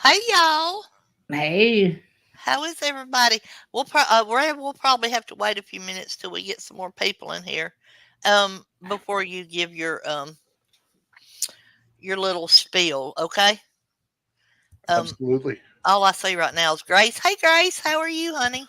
Hey y'all, Hey, how is everybody? We'll probably have to wait a few minutes till we get some more people in here, before you give your little spiel. Okay. Um, Absolutely. all I see right now is Grace. Hey Grace, how are you, honey?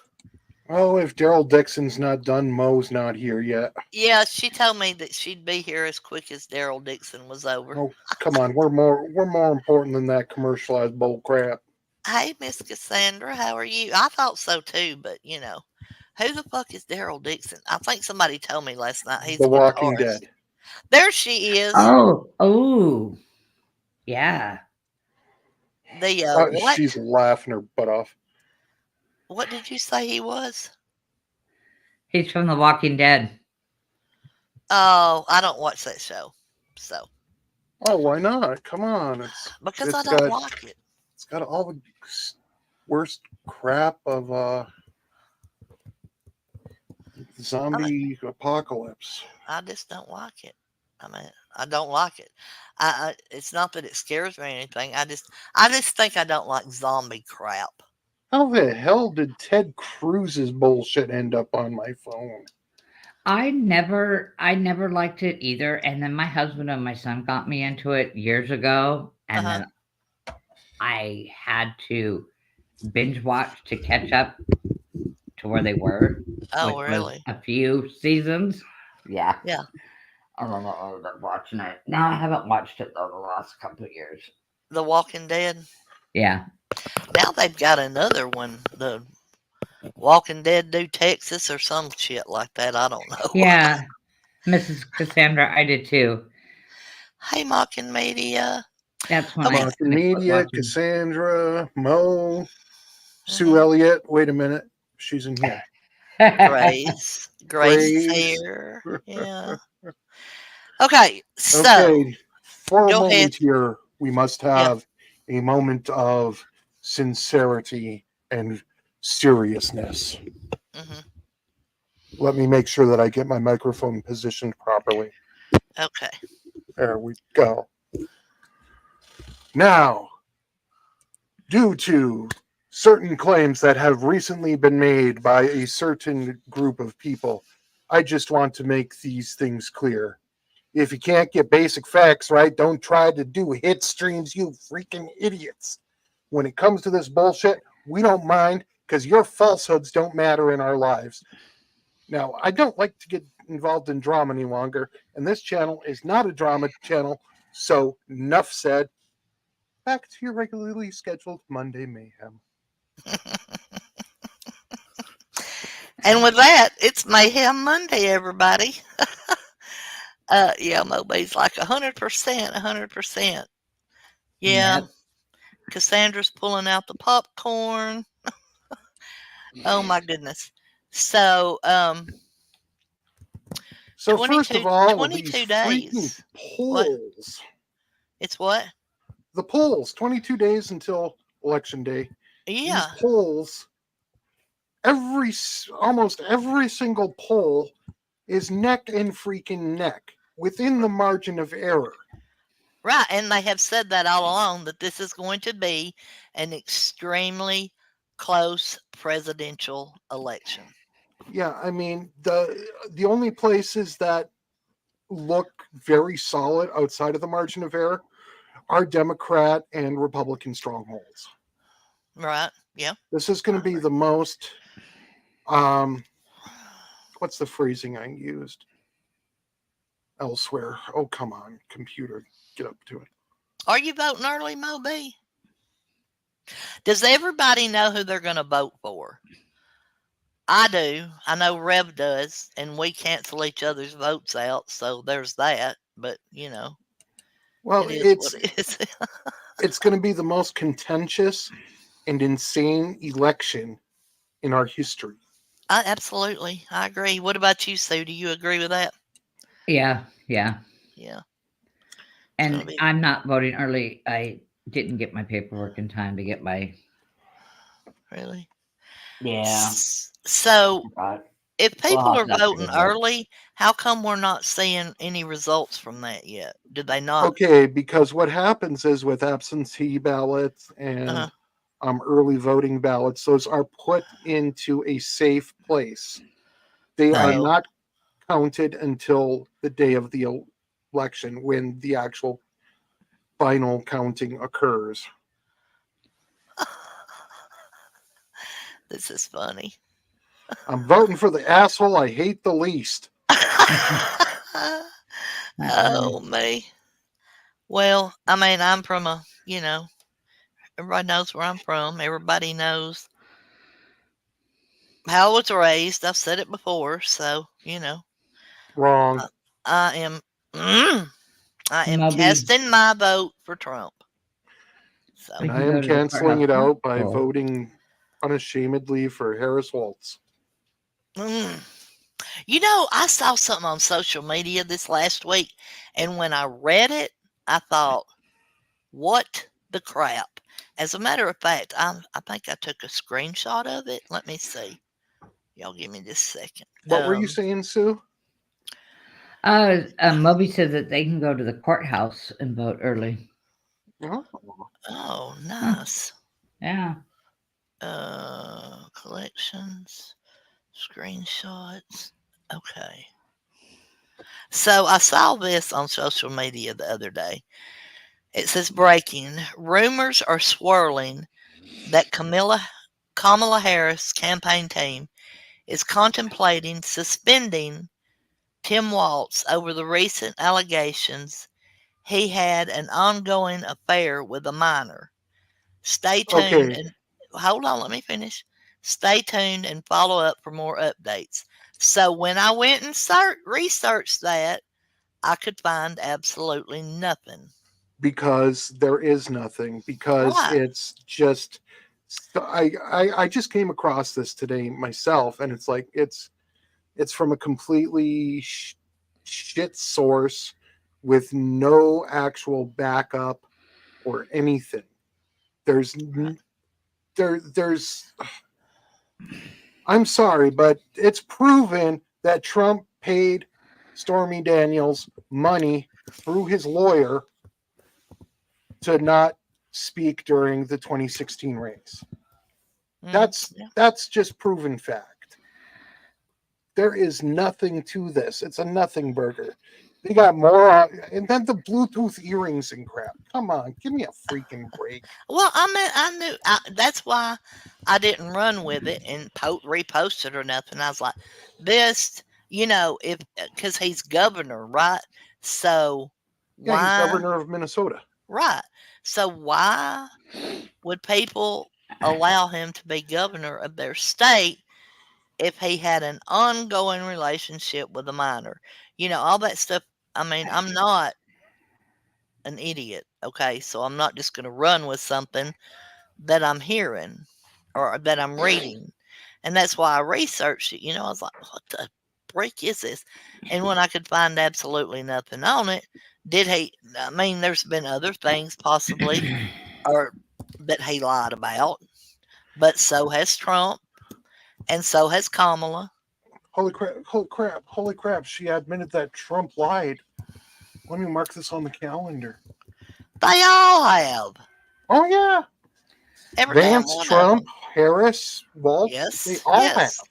Oh, if Daryl Dixon's not done, Mo's not here yet. Yeah, she told me that she'd be here as quick as Daryl Dixon was over. Oh, come on, we're more important than that commercialized bull crap. Hey Miss Cassandra, how are you? I thought so too, but who the fuck is Daryl Dixon? I think somebody told me last night he's The a Walking guitarist. Dead. There she is. oh, yeah. The what? She's laughing her butt off. What did you say he was? He's from The Walking Dead. Oh, I don't watch that show. So, Oh, why not? Come on, it's because I it's don't got like it. it's got all the worst crap of I mean, zombie apocalypse. I just don't like it. I mean, I don't like it. It's not that it scares me or anything. I just think I don't like zombie crap. How the hell did Ted Cruz's bullshit end up on my phone? I never liked it either. And then my husband and my son got me into it years ago, Uh and huh. then I had to binge watch to catch up to where they were, which Oh, was really? a few seasons. Yeah, Yeah. I don't know. I ended up watching it. Now I haven't watched it though the last couple of years. The Walking Dead. Yeah, Now they've got another one. The Walking Dead do Texas or some shit like that. I don't know. yeah. Mrs. Cassandra, I did too. Hey, Mocking Media. That's when Okay. Martin I quit Media, watching. Cassandra, Mo, Sue hmm Elliott. Wait a minute, she's in here. Grace. Grace is Grace. here. Yeah. Okay. So Okay, for a go ahead. moment here, we must Yeah. have a moment of sincerity and seriousness. hmm Let me make sure that I get my microphone positioned properly. Okay. There we go. Now, due to certain claims that have recently been made by a certain group of people, I just want to make these things clear. If you can't get basic facts right, don't try to do hit streams, you freaking idiots. When it comes to this bullshit, we don't mind because your falsehoods don't matter in our lives. Now, I don't like to get involved in drama any longer, and this channel is not a drama channel, so enough said. Back to your regularly scheduled Monday mayhem. And with that, it's Mayhem Monday, everybody. Yeah, Moby's like 100%, 100%. Yeah, Yep. Cassandra's pulling out the popcorn. Oh my goodness. So, So, first of 22, all, these 22 freaking days. What? polls. It's what? The polls, 22 days until election day. These Yeah. polls, almost every single poll is neck and freaking neck within the margin of error. Right. And they have said that all along that this is going to be an extremely close presidential election. Yeah, I mean the only places that look very solid outside of the margin of error are Democrat and Republican strongholds. Right. Yeah. This is going to be the most um what's the phrasing I used elsewhere? Oh, come on, computer, get up to it. Are you voting early, Moby? Does everybody know who they're going to vote for? I do. I know Rev does, and we cancel each other's votes out, so there's that. But Well, it is what it is. it's going to be the most contentious and insane election in our history. Absolutely, I agree. What about you, Sue? Do you agree with that? Yeah, yeah. Yeah, it's going And to be I'm not voting early. I didn't get my paperwork in time to get my. really. Yeah. So Right. if We'll people have are to voting update it. early, how come we're not seeing any results from that yet? Did they not? Okay, because what happens is with absentee ballots and early voting ballots, those are put into a safe place. They are Right. Oh. not counted until the day of the election when the actual final counting occurs. This is funny. I'm voting for the asshole I hate the least. Oh, me. Well, I mean, I'm from everybody knows where I'm from. Everybody knows how I was raised. I've said it before, so Wrong. I am. I am Moby, casting my vote for Trump. So we And I can am go to the canceling it courthouse. out by Oh. voting unashamedly for Harris Waltz. mm. I saw something on social media this last week, and when I read it, I thought, "What the crap?" As a matter of fact, I think I took a screenshot of it. Let me see. Y'all give me just a second. What were you saying, Sue? Moby said that they can go to the courthouse and vote early. Oh. Oh, nice. Yeah. Collections, screenshots. Okay. So I saw this on social media the other day. It says breaking. Rumors are swirling that Kamala Harris campaign team is contemplating suspending Tim Walz over the recent allegations he had an ongoing affair with a minor. Stay tuned Okay, and hold on, let me finish. Stay tuned and follow up for more updates. So when I went and researched that, I could find absolutely nothing. because there is nothing. Because Right. it's just I just came across this today myself, and it's like it's from a completely shit source with no actual backup or anything. There's Right. there's I'm sorry, but it's proven that Trump paid Stormy Daniels money through his lawyer to not speak during the 2016 race. Yeah. That's just proven fact. There is nothing to this. It's a nothing burger. They got more, and then the Bluetooth earrings and crap. Come on, give me a freaking break. Well, I knew that's why I didn't run with it and repost it or nothing. I was like, this, if because he's governor, right? So Yeah, he's why, governor of Minnesota. right? So why would people allow him to be governor of their state if he had an ongoing relationship with a minor? All that stuff. I mean, I'm not an idiot, okay? So I'm not just going to run with something that I'm hearing or that I'm reading. And that's why I researched it. I was like, what the break is this? And when I could find absolutely nothing on it, I mean, there's been other things possibly or that he lied about, but so has Trump and so has Kamala. Holy crap, holy crap, holy crap. She admitted that Trump lied. Let me mark this on the calendar. They all have. Oh, yeah. Every damn Vance, one of Trump, them. Harris, Waltz, they Yes, all have. yes.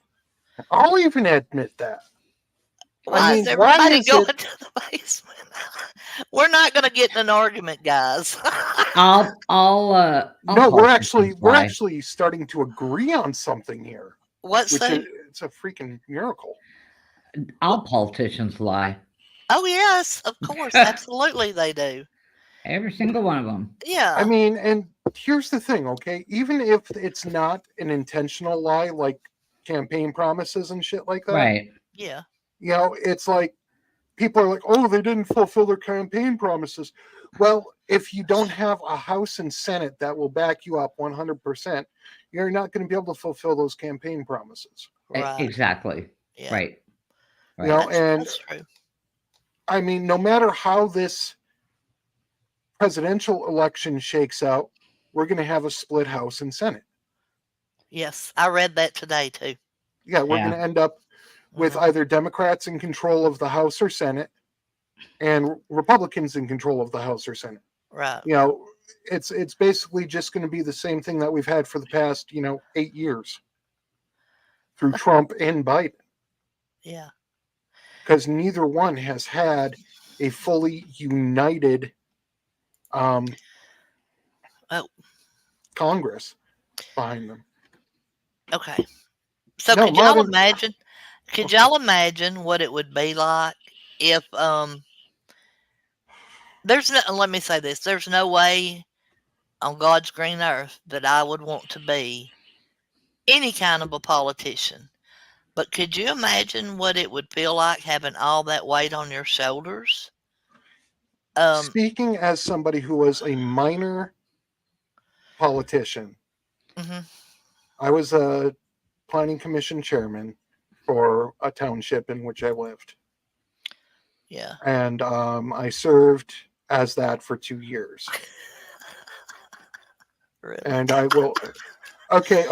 I'll even admit that. I Why is mean, why everybody is going it? to the basement? We're not going to get in an argument, guys. I'll No, call we're Why. actually starting to agree on something here, What's which is the? it's a freaking miracle. All politicians lie. Oh yes, of course, absolutely they do. Every single one of them. I Yeah, mean, and here's the thing, okay? Even if it's not an intentional lie, like campaign promises and shit like that, Right. yeah, it's like people are like, oh, they didn't fulfill their campaign promises. Well, if you don't have a House and Senate that will back you up 100%, you're not going to be able to fulfill those campaign promises. right. Exactly. Yeah, Right. Right. And that's true. I mean, no matter how this presidential election shakes out, we're going to have a split House and Senate. Yes, I read that today too. Yeah, we're going Yeah. to end up with Mhm. either Democrats in control of the House or Senate and Republicans in control of the House or Senate. Right. You know, it's basically just going to be the same thing that we've had for the past 8 years through Trump and Biden, Yeah. because neither one has had a fully united Oh, Congress behind them. okay. So No, could y'all modern. imagine? Could y'all imagine what it would be like if there's no, let me say this, there's no way on God's green earth that I would want to be any kind of a politician. But could you imagine what it would feel like having all that weight on your shoulders? Speaking as somebody who was a minor politician, Mhm. I was a planning commission chairman for a township in which I lived, Yeah. and I served as that for 2 years. Really. And I will. Okay.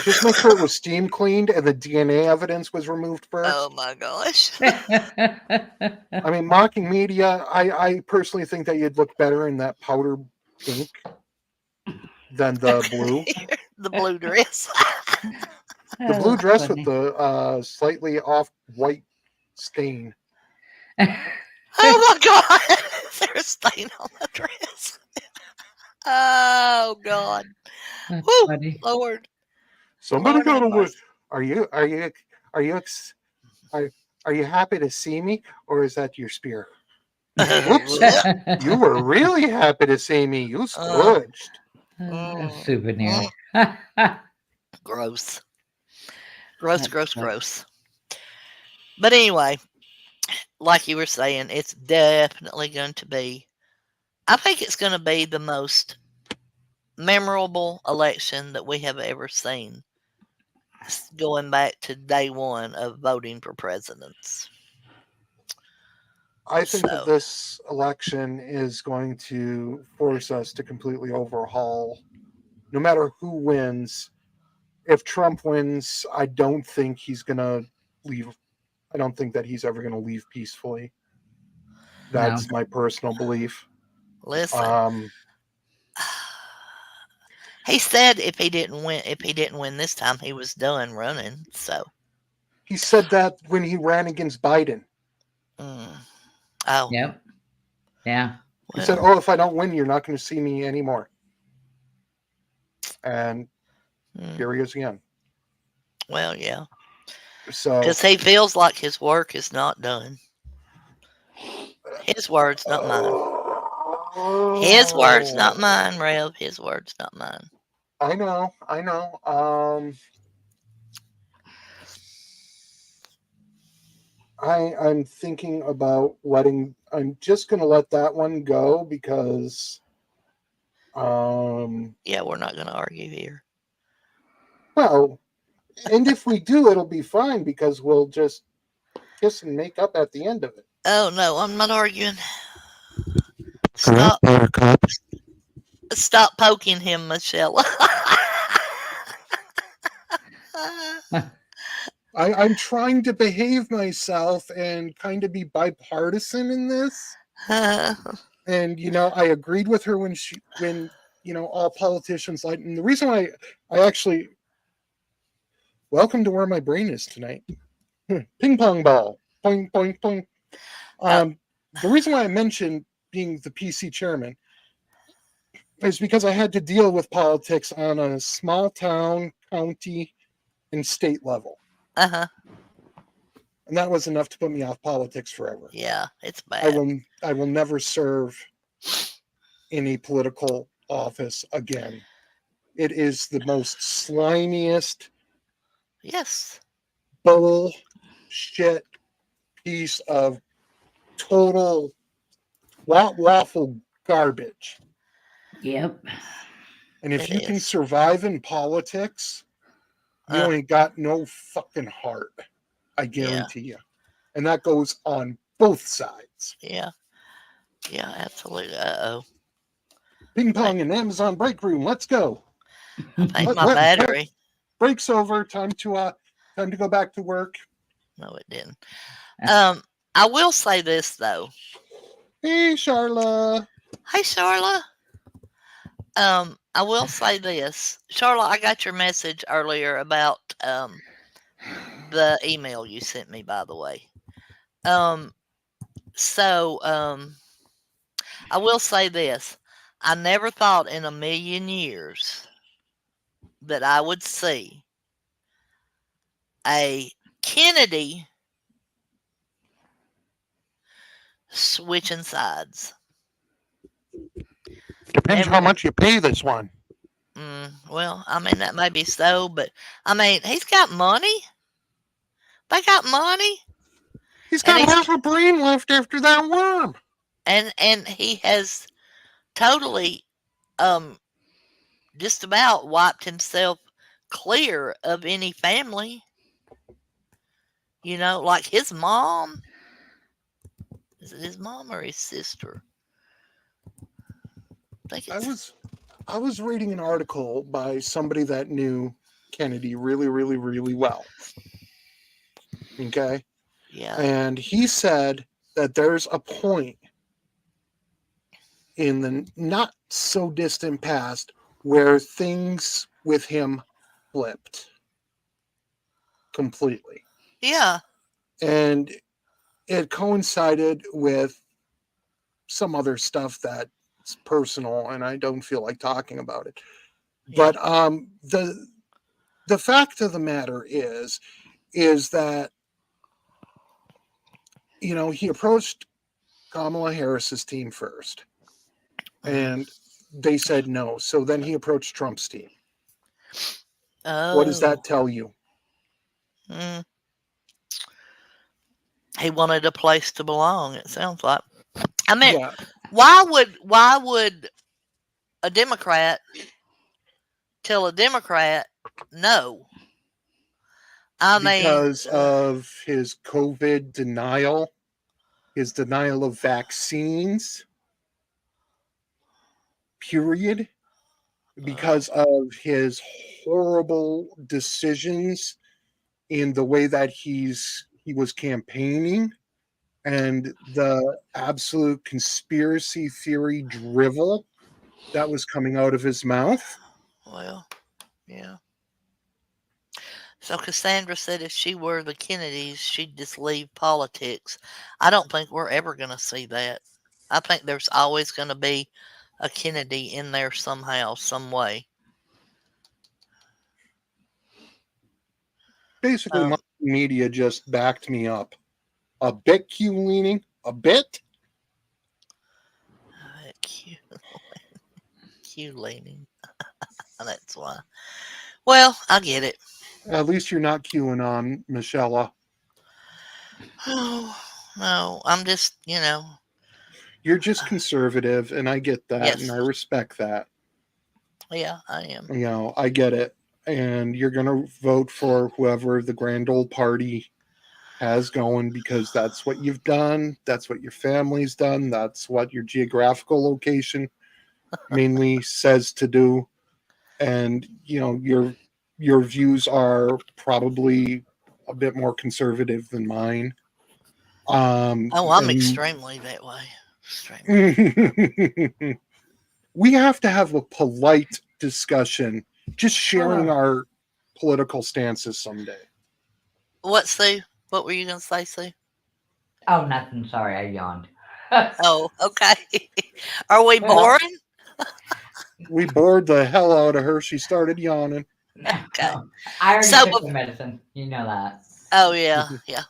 Just make sure it was steam cleaned and the DNA evidence was removed Oh first. my gosh. I mean, mocking media. I personally think that you'd look better in that powder pink than the blue. The blue dress. The blue That's dress with funny. the slightly off white stain. Oh my god. There's a stain on the dress. Oh god. That's Woo, funny. Lord. Somebody Lord go have to work. mercy. Are you are you happy to see me, or is that your spear? Whoops! You were really happy to see me. You squished. A Mm, souvenir. gross. Gross, That's gross, funny. gross. But anyway, like you were saying, it's definitely going to be, I think it's going to be the most memorable election that we have ever seen, going back to day one of voting for presidents. I think that So, this election is going to force us to completely overhaul, no matter who wins. If Trump wins, I don't think he's going to leave. I don't think that he's ever going to leave peacefully. No. That's my personal belief. listen, Um, he said if he didn't win this time, he was done running. So, he said that when he ran against Biden. mm, oh, Yep. Yeah. He said, well, "Oh, if I don't win, you're not going to see me anymore." And mm, here he is again. well, yeah, So, because he feels like his work is not done. His words, not mine. His words, not mine, Rev. His words, not mine. I know, I know. I'm thinking about letting. I'm just going to let that one go because, Yeah, we're not going to argue here. well, and if we do, it'll be fine because we'll just kiss and make up at the end of it. Oh no, I'm not arguing. Stop, Buttercup. stop poking him, Michelle. I'm trying to behave myself and kind of be bipartisan in this. And I agreed with her when all politicians like. And the reason why I actually welcome to where my brain is tonight. Ping pong ball, poing poing poing. The reason why I mentioned being the PC chairman is because I had to deal with politics on a small town, county, and state level. Uh-huh. And that was enough to put me off politics forever. Yeah, it's I bad. will never serve in a political office again. It is the most slimiest Yes. bullshit piece of total waffle garbage. Yep. And if It you can is. survive in politics, you ain't got no fucking heart. I guarantee you. And that goes on both sides. Yeah. Yeah, absolutely. Uh-oh. Ping pong in Amazon break room. Let's go. I think my battery. Break's over. Time to go back to work. No, it didn't. I will say this though. Hey, Charla. Hey, Charla. I will say this, Charla. I got your message earlier about the email you sent me. By the way, so I will say this. I never thought in a million years that I would see a Kennedy switching sides. Depends how Never. much you pay this one. Well, I mean, that may be so, but I mean, he's got money. They got money, He's and got half a brain left after that worm. and he has totally just about wiped himself clear of any family. You know, like his mom. Is it his mom or his sister? I think it's. I was reading an article by somebody that knew Kennedy really, really, really well. Okay. Yeah. And he said that there's a point in the not so distant past where things with him flipped completely. Yeah. And it coincided with some other stuff that's personal and I don't feel like talking about it. Yeah. But the fact of the matter is that he approached Kamala Harris's team first, and they said no. So then he approached Trump's team. Oh. What does that tell you? He wanted a place to belong. It sounds like. I mean, Yeah, why would a Democrat tell a Democrat no? I mean, because of his COVID denial, his denial of vaccines, period, because of his horrible decisions in the way that he was campaigning and the absolute conspiracy theory drivel that was coming out of his mouth. well, yeah. So Cassandra said if she were the Kennedys, she'd just leave politics. I don't think we're ever going to see that. I think there's always going to be a Kennedy in there somehow, some way. Basically, my media just backed me up. A bit Q leaning, a bit. Q leaning. That's why. Well, I get it. At least you're not queuing on Michelle. Oh, no, I'm just, You're just conservative, and I get that, Yes. and I respect that. Yeah, I am. I get it. And you're going to vote for whoever the grand old party has going because that's what you've done. That's what your family's done. That's what your geographical location mainly says to do. And, your views are probably a bit more conservative than mine. I'm extremely that way. Extremely. We have to have a polite discussion, just sharing our political stances someday. What, Sue? What were you going to say, Sue? Oh, nothing. Sorry, I yawned. Oh, okay. Are we boring? We bored the hell out of her. She started yawning. Okay. I already So took the medicine. You know that. Oh, yeah, yeah.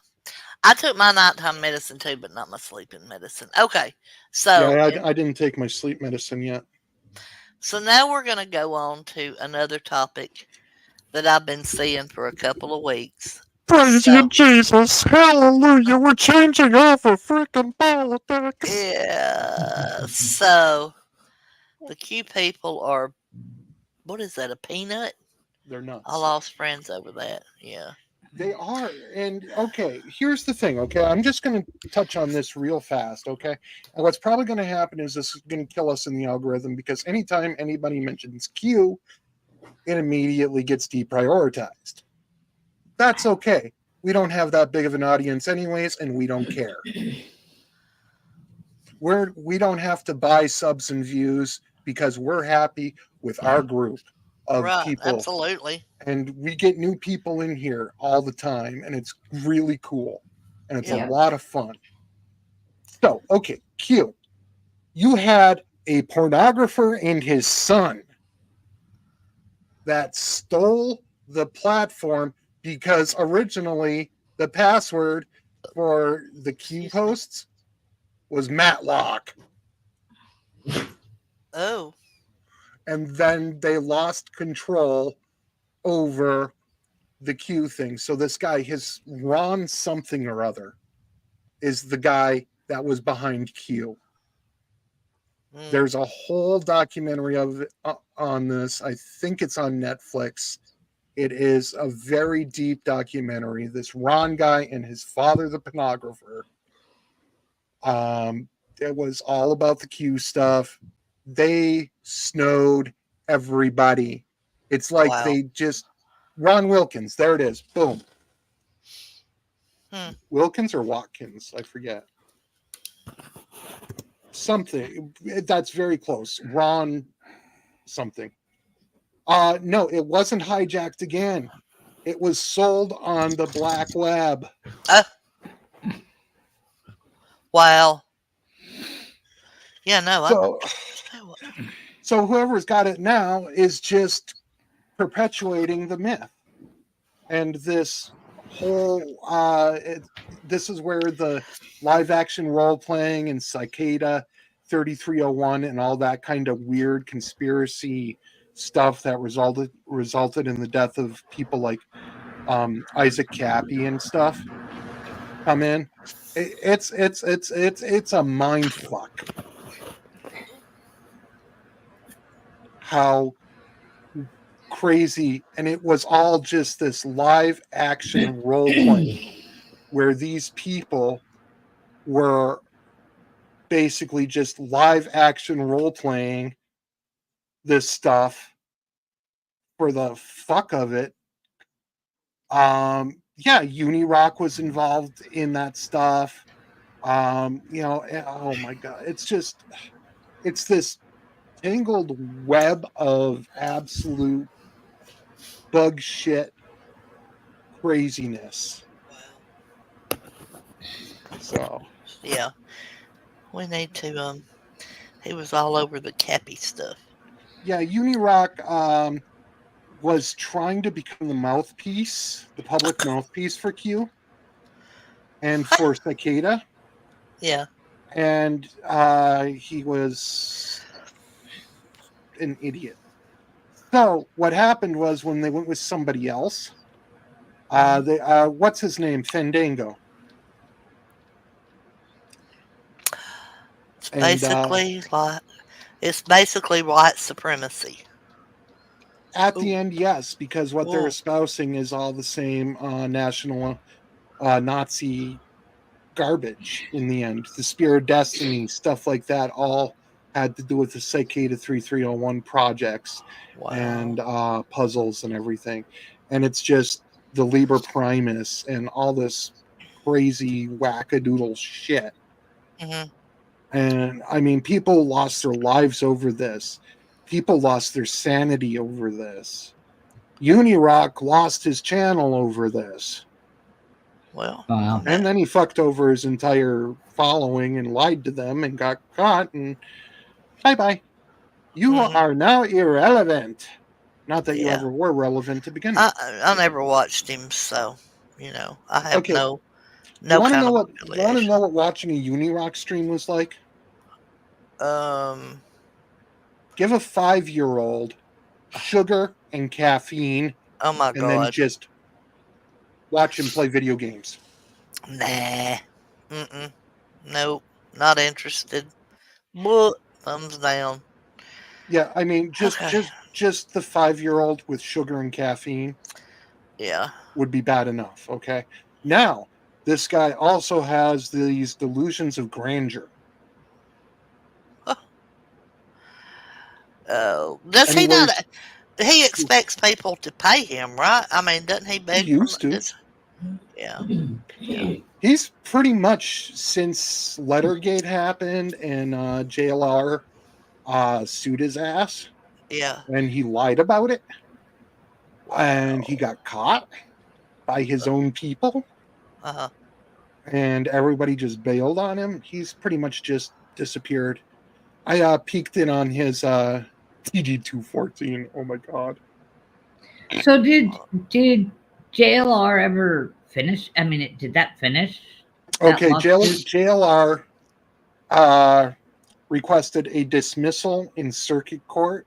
I took my nighttime medicine too, but not my sleeping medicine. Okay. So, Yeah, I didn't take my sleep medicine yet. so now we're going to go on to another topic that I've been seeing for a couple of weeks. Praise you, Jesus. Hallelujah. We're changing over freaking politics. Yeah. So, the Q people are, what is that, a peanut? They're nuts. I lost friends over that. Yeah. They are. And okay, here's the thing. Okay, I'm just going to touch on this real fast. Okay. And what's probably going to happen is this is going to kill us in the algorithm because anytime anybody mentions Q, it immediately gets deprioritized. That's okay. We don't have that big of an audience anyways, and we don't care. We don't have to buy subs and views because we're happy with our group of Right. people. Absolutely. And we get new people in here all the time, and it's really cool. And it's Yeah. a lot of fun. So, okay, Q. You had a pornographer and his son that stole the platform because originally the password for the Q posts was Matlock. Oh. And then they lost control over the Q thing. So this guy, his Ron something or other, is the guy that was behind Q. Mm. There's a whole documentary of it on this. I think it's on Netflix. It is a very deep documentary. This Ron guy and his father, the pornographer. It was all about the Q stuff. They snowed everybody. It's like Wow. they just Ron Wilkins. There it is. Boom. Wilkins or Watkins? I forget. Something that's very close. Ron something. No, it wasn't hijacked again. It was sold on the black web. Wow. Yeah, no. So whoever's got it now is just perpetuating the myth. And this whole this is where the live action role playing and Cicada 3301 and all that kind of weird conspiracy stuff that resulted in the death of people like Isaac Cappy and stuff come in. It's a mind fuck. How crazy, and it was all just this live action role playing where these people were basically just live action role playing this stuff for the fuck of it. Yeah, Unirock was involved in that stuff. Oh my god, it's this tangled web of absolute bug shit craziness. So yeah, we need to. He was all over the Cappy stuff. Yeah, Unirock was trying to become the mouthpiece, the public mouthpiece for Q and for Cicada. Yeah. And he was an idiot. So what happened was when they went with somebody else, what's his name? Fandango. It's basically white supremacy. At the end, yes, because what they're espousing is all the same national Nazi garbage in the end. The Spear of Destiny, stuff like that, all had to do with the Cicada 3301 projects and puzzles and everything. And it's just the Liber Primus and all this crazy wackadoodle shit. Mm-hmm. And I mean, people lost their lives over this. People lost their sanity over this. Unirock lost his channel over this. Well, wow. And then he fucked over his entire following and lied to them and got caught. And bye-bye. You are now irrelevant. Not that you ever were relevant to begin with. I never watched him, so I have no You want to kind know of what? You want to know what watching a Unirock stream was like? Give a 5-year-old sugar and caffeine. Oh my and god! Then just watch him play video games. Nah. Nope. Not interested. But thumbs down. Yeah, I mean, just the 5-year-old with sugar and caffeine. Yeah. Would be bad enough. Okay. Now, this guy also has these delusions of grandeur. Oh, does he not? He expects people to pay him, right? I mean, doesn't he beg? He used to. Yeah. Yeah. He's pretty much, since Lettergate happened and JLR sued his ass Yeah. and he lied about it and he got caught by his own people Uh-huh. and everybody just bailed on him. He's pretty much just disappeared. I peeked in on his TG214. Oh my god. So did JLR ever finish? I mean, did that finish? That Okay, lawsuit? JLR requested a dismissal in circuit court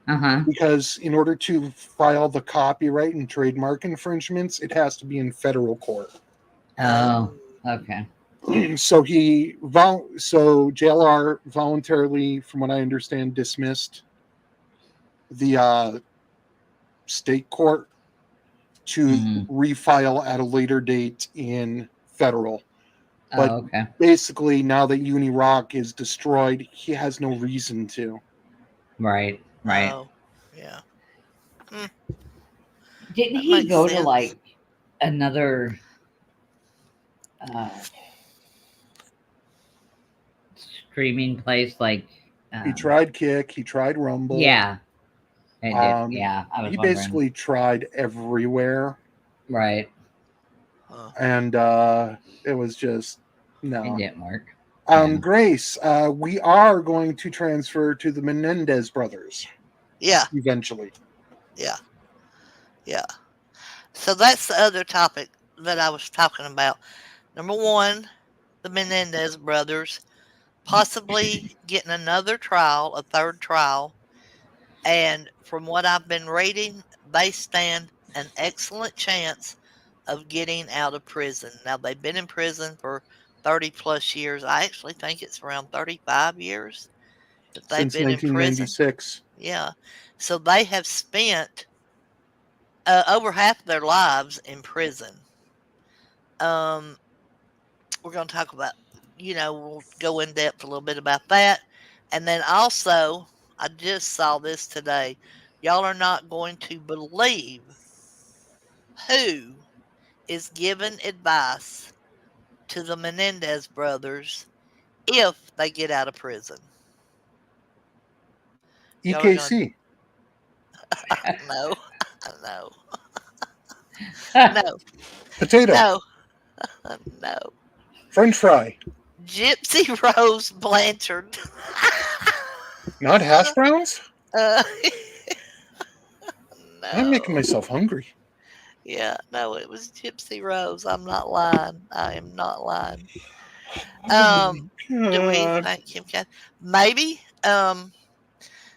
Uh-huh. because in order to file the copyright and trademark infringements, it has to be in federal court. Oh, okay. So JLR voluntarily, from what I understand, dismissed the state court to Mhm. refile at a later date in federal. But Oh, okay. basically, now that UniRock is destroyed, he has no reason to. Right, right. Oh. Yeah. Didn't That he makes go to sense. like another uh streaming place like He tried Kick, he tried Rumble. Yeah. It did. Um, Yeah, I was he wondering. basically tried everywhere, Right. Huh. and it was just It no. didn't work. Yeah. Grace, we are going to transfer to the Menendez brothers Yeah. eventually. Yeah. Yeah. So that's the other topic that I was talking about. Number one, the Menendez brothers possibly getting another trial, a third trial. And from what I've been reading, they stand an excellent chance of getting out of prison. Now, they've been in prison for 30 plus years. I actually think it's around 35 years that they've Since been in prison. 1996. Yeah. So they have spent over half their lives in prison. Um, we're going to talk about, we'll go in depth a little bit about that. And then also, I just saw this today. Y'all are not going to believe who is giving advice to the Menendez brothers if they get out of prison. Y'all are going EKC. to, no, no, no, Potato. no, no. French fry. Gypsy Rose Blanchard. Not hash browns? uh, I'm making no. myself hungry. Yeah, no, it was Gypsy Rose. I'm not lying. I am not lying. Oh Do we God. think Kim K? Maybe.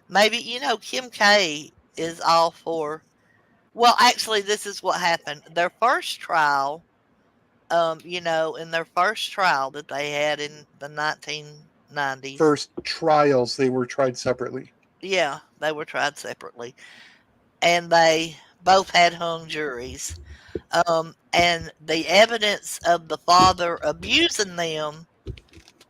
Maybe Kim K is all for. Well, actually, this is what happened. Their first trial, in their first trial that they had in the 1990s. First trials, they were tried separately. Yeah, they were tried separately, and they both had hung juries. And the evidence of the father abusing them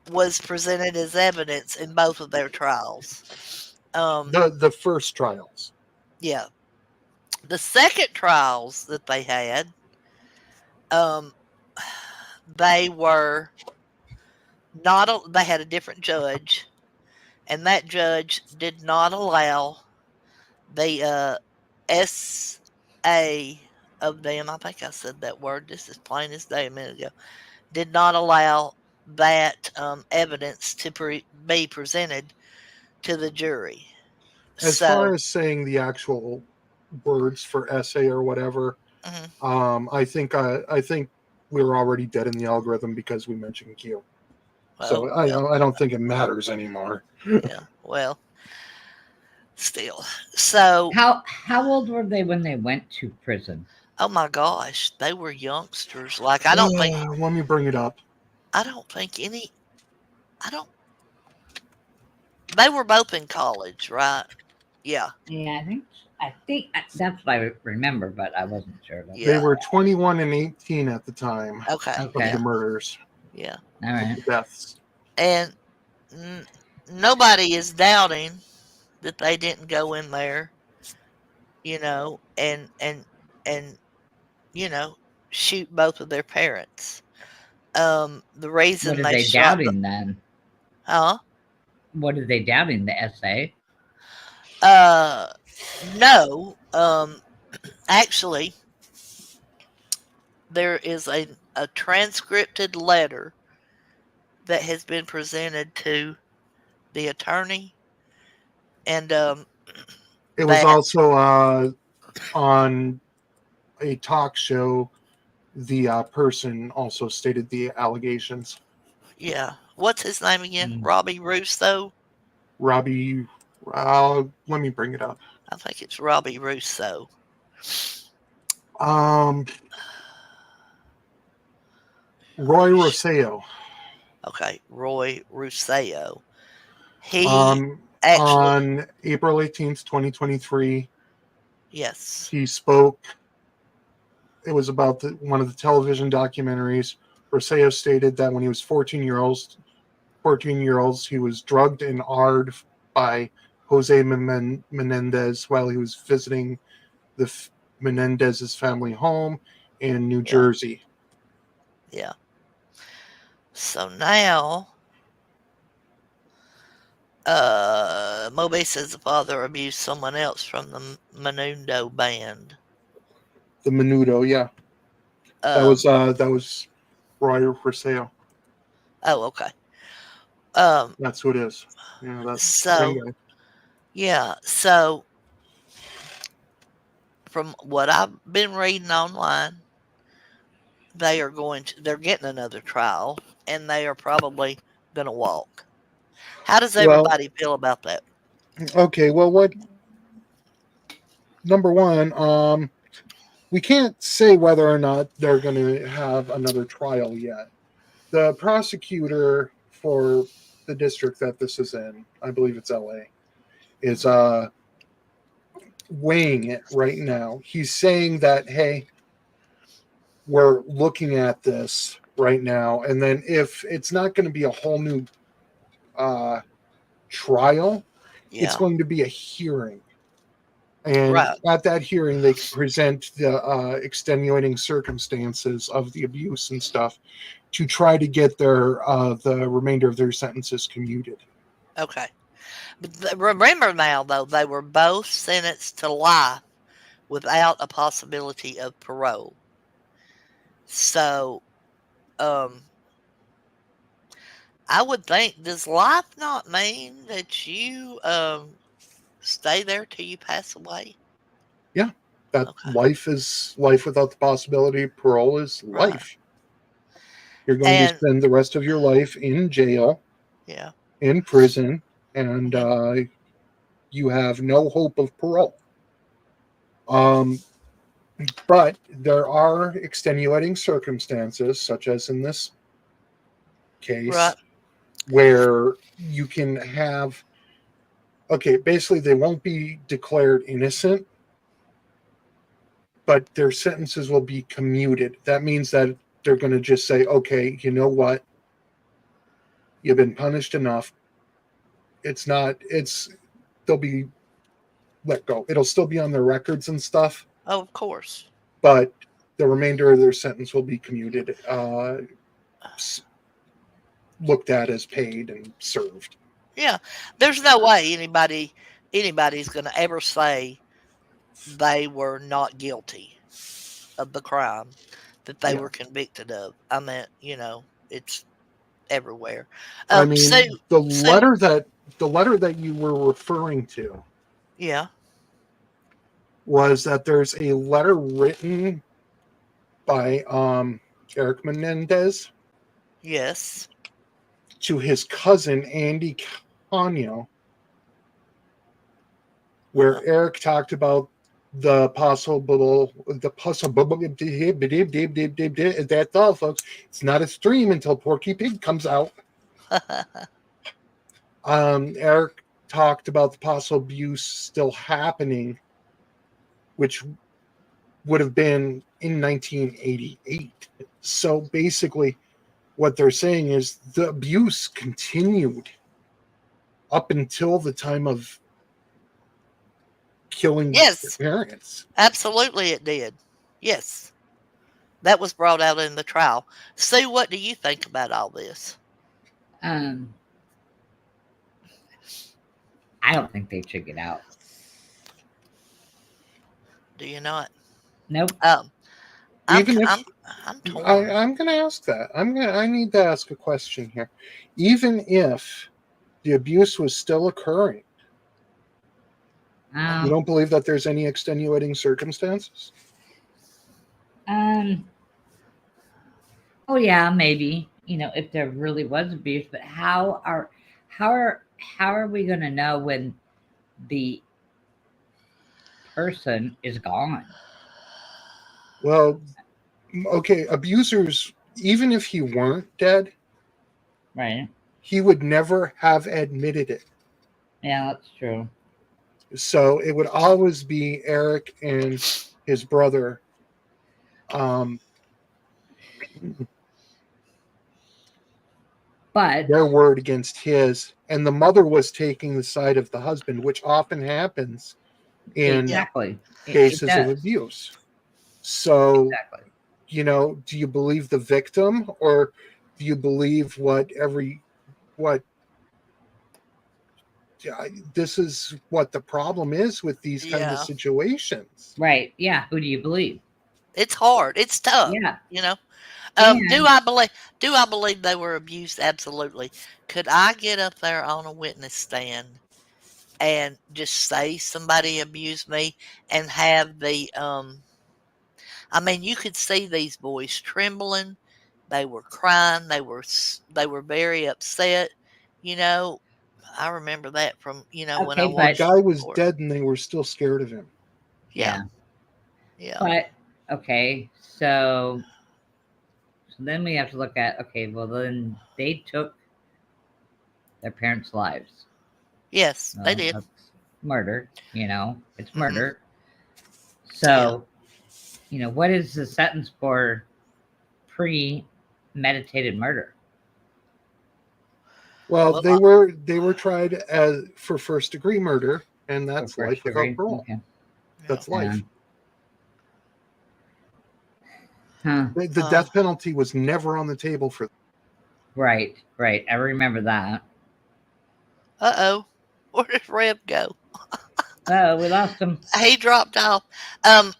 was presented as evidence in both of their trials. The first trials. Yeah. The second trials that they had, um, they were not, they had a different judge, and that judge did not allow the SA of them, I think I said that word just as plain as day a minute ago, did not allow that evidence to be presented to the jury. As So, far as saying the actual words for essay or whatever, mhm, I think we were already dead in the algorithm because we mentioned Q. So well, I don't think it matters anymore. yeah, well, still. So, How old were they when they went to prison? oh my gosh, they were youngsters. Like I don't think Let me bring it up. I don't think any I don't they were both in college, right? Yeah. Yeah, I think that's what I remember, but I wasn't sure. They Yeah. were 21 and 18 at the time Okay. of Okay. the Yeah. murders, Yeah. All of right. the deaths. And nobody is doubting that they didn't go in there, and you know, shoot both of their parents. The What reason are they they shot doubting then? huh? What are they doubting? The essay? No. Actually, there is a transcripted letter that has been presented to the attorney, and It was that also on a talk show. The person also stated the allegations. yeah. What's his name again? Mm. Robbie Russo. Robbie, let me bring it up. I think it's Robbie Russo. Um, Roy Rosseo. Okay, Roy Russo. He actually, On April 18th, 2023, yes, he spoke. It was about one of the television documentaries. Rosseo stated that when he was 14 year olds, he was drugged and arred by Jose Menendez while he was visiting the Menendez's family home in New yeah, Jersey. yeah. So now, Moby says the father abused someone else from the Menudo band. The Menudo, yeah, Um, that was Roy Rosseo. oh, okay. Um, That's who it is. Yeah, that's the same so guy. yeah, so from what I've been reading online, they're getting another trial, and they are probably going to walk. How does Well, everybody feel about that? okay. Well, what number one? We can't say whether or not they're going to have another trial yet. The prosecutor for the district that this is in, I believe it's LA, is weighing it right now. He's saying that, hey, we're looking at this right now, and then if it's not going to be a whole new uh, trial, it's Yeah, going to be a hearing. And right. at that hearing, they can present the extenuating circumstances of the abuse and stuff to try to get the remainder of their sentences commuted. Okay. But remember now, though, they were both sentenced to life without a possibility of parole. So, um, I would think, does life not mean that you stay there till you pass away? Yeah, that Okay, life is life without the possibility of parole is right. life. You're going to And spend the rest of your life in jail, yeah, in prison, and mhm, you have no hope of parole. Um, but there are extenuating circumstances, such as in this right. case, where you can have, okay, basically they won't be declared innocent, but their sentences will be commuted. That means that they're going to just say, okay, you know what? You've been punished enough. It's not, it's, they'll be let go. It'll still be on their records and stuff, Oh, of course. but the remainder of their sentence will be commuted, looked at as paid and served. Yeah, there's no way anybody's going to ever say they were not guilty of the crime that they Yeah. were convicted of. I mean, it's everywhere. I Sue, mean, the Sue, letter that you were referring to yeah, was that there's a letter written by Eric Menendez yes, to his cousin Andy Canio, uh-huh. where Eric talked about that's all, folks. It's not a stream until Porky Pig comes out. Eric talked about the possible abuse still happening, which would have been in 1988. So basically, what they're saying is the abuse continued up until the time of killing their Yes, parents. absolutely, it did. Yes, That was brought out in the trial. Sue, what do you think about all this? Um, I don't think they should get out. Do you not? Nope. Um, I'm Even if I'm torn. I'm going to ask that, I need to ask a question here. Even if the abuse was still occurring, you Um, don't believe that there's any extenuating circumstances? um, oh yeah, maybe. If there really was abuse, but how are we gonna know when the person is gone? Well, okay, abusers, even if he weren't dead, Right? he would never have admitted it. Yeah, that's true. So it would always be Eric and his brother. Um, But their word against his, and the mother was taking the side of the husband, which often happens in Yeah. exactly, it cases of does. abuse. So, Exactly. do you believe the victim, or do you believe what this is what the problem is with these kind of Yeah. situations? Right. Yeah. Who do you believe? It's hard. It's tough. Yeah. You know. Do And I believe? Do I believe they were abused? Absolutely. Could I get up there on a witness stand and just say somebody abused me and have the? I mean, you could see these boys trembling. They were crying. They were very upset. You know, I remember that from when I okay, The but watched guy the was court. dead and they were still scared of him. Yeah, yeah. yeah, But okay, so then we have to look at, okay, well then they took their parents' lives. yes, they Well, did. that's murder. It's Hmm. murder. Yeah. So what is the sentence for premeditated murder? Well, Well, they were tried as for first degree murder, and For that's life first without degree. parole. Okay. yeah. That's Yeah. life. Huh. The death penalty was never on the table for them. Right. Right. I remember that. Uh-oh. Where did Reb go? Oh, we lost him. He dropped off. Um,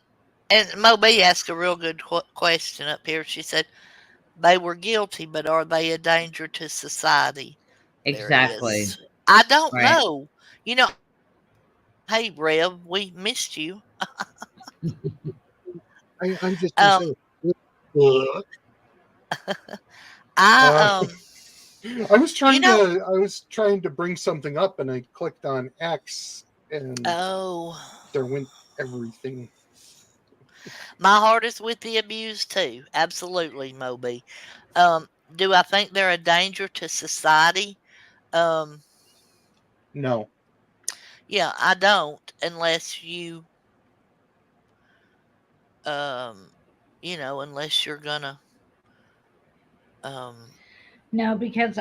and Moby asked a real good question up here. She said, they were guilty, but are they a danger to society? There he Exactly. is. I don't Right. know. You know, hey, Rev, we missed you. I'm just gonna Um, say, uh, I, you know, I was trying to bring something up, and I clicked on X, and oh, there went everything. my heart is with the abused too. Absolutely, Moby. Do I think they're a danger to society? Um, No, yeah, I don't, unless you, um, unless you're gonna, um, No, because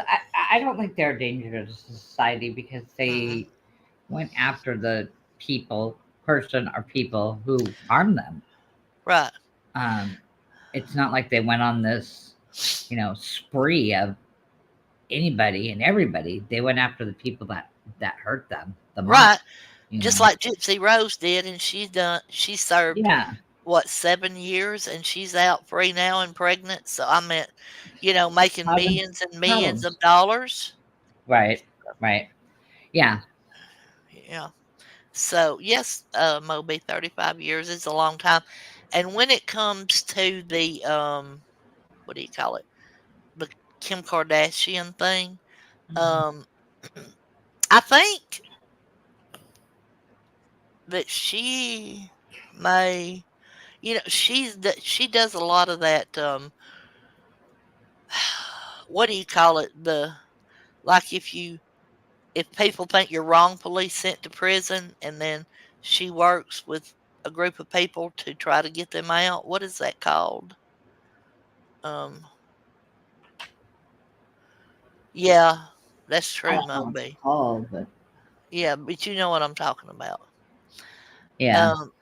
I don't think they're a danger to society because mm, they went after the person or people who harmed them. right, Um, it's not like they went on this, spree of anybody and everybody. They went after the people that hurt them the most. right. You Just know. like Gypsy Rose did, and she served Yeah. what 7 years, and she's out free now and pregnant. So I meant, making Causing millions and millions of problems. dollars. Right. Right. Yeah. Yeah. So yes, Moby, 35 years is a long time. And when it comes to the what do you call it? The Kim Kardashian thing, Mhm. um, I think that she may, she does a lot of that. What do you call it? Like if people think you're wrongfully sent to prison, and then she works with a group of people to try to get them out. What is that called? Um, yeah, that's I true, don't know what it's Moby. called, but Yeah, but you know what I'm talking about. yeah. Um,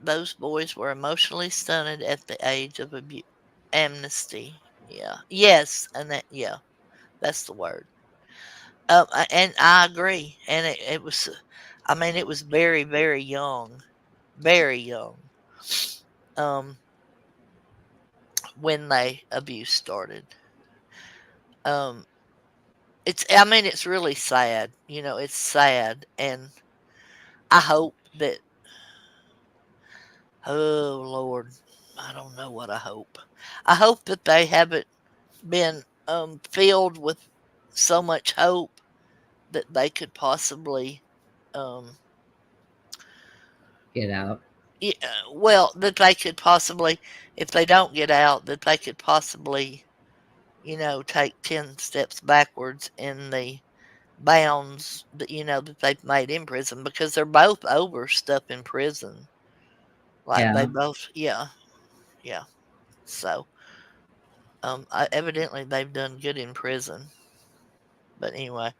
those boys were emotionally stunted at the age of amnesty. Yeah. Yes, and that's the word. And I agree. And it was, I mean, it was very, very young, um, when the abuse started. Um, I mean, it's really sad. It's sad, and I hope that. Oh Lord, I don't know what I hope. I hope that they haven't been filled with so much hope that they could possibly, um, Get out. yeah, well, that they could possibly, if they don't get out, that they could possibly, take 10 steps backwards in the bounds that, that they've made in prison, because they're both over stuff in prison. Like they Yeah. both, yeah, yeah. So, evidently they've done good in prison. But anyway,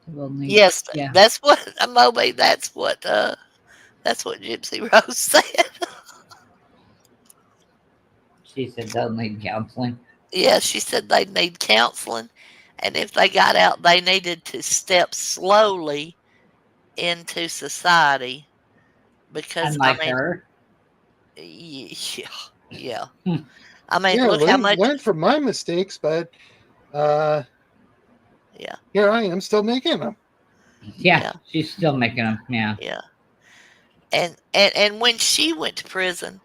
They've only, yes, yeah. that's what Moby. That's what Gypsy Rose said. She said they'll need counseling. Yeah, she said they need counseling, and if they got out, they needed to step slowly into society because I Unlike mean, her. yeah, yeah. Hmm. I mean, Yeah, look how much. learn from my mistakes, but uh, Yeah, here I am still making them. Yeah, yeah, she's still making them. Yeah. yeah. And when she went to prison,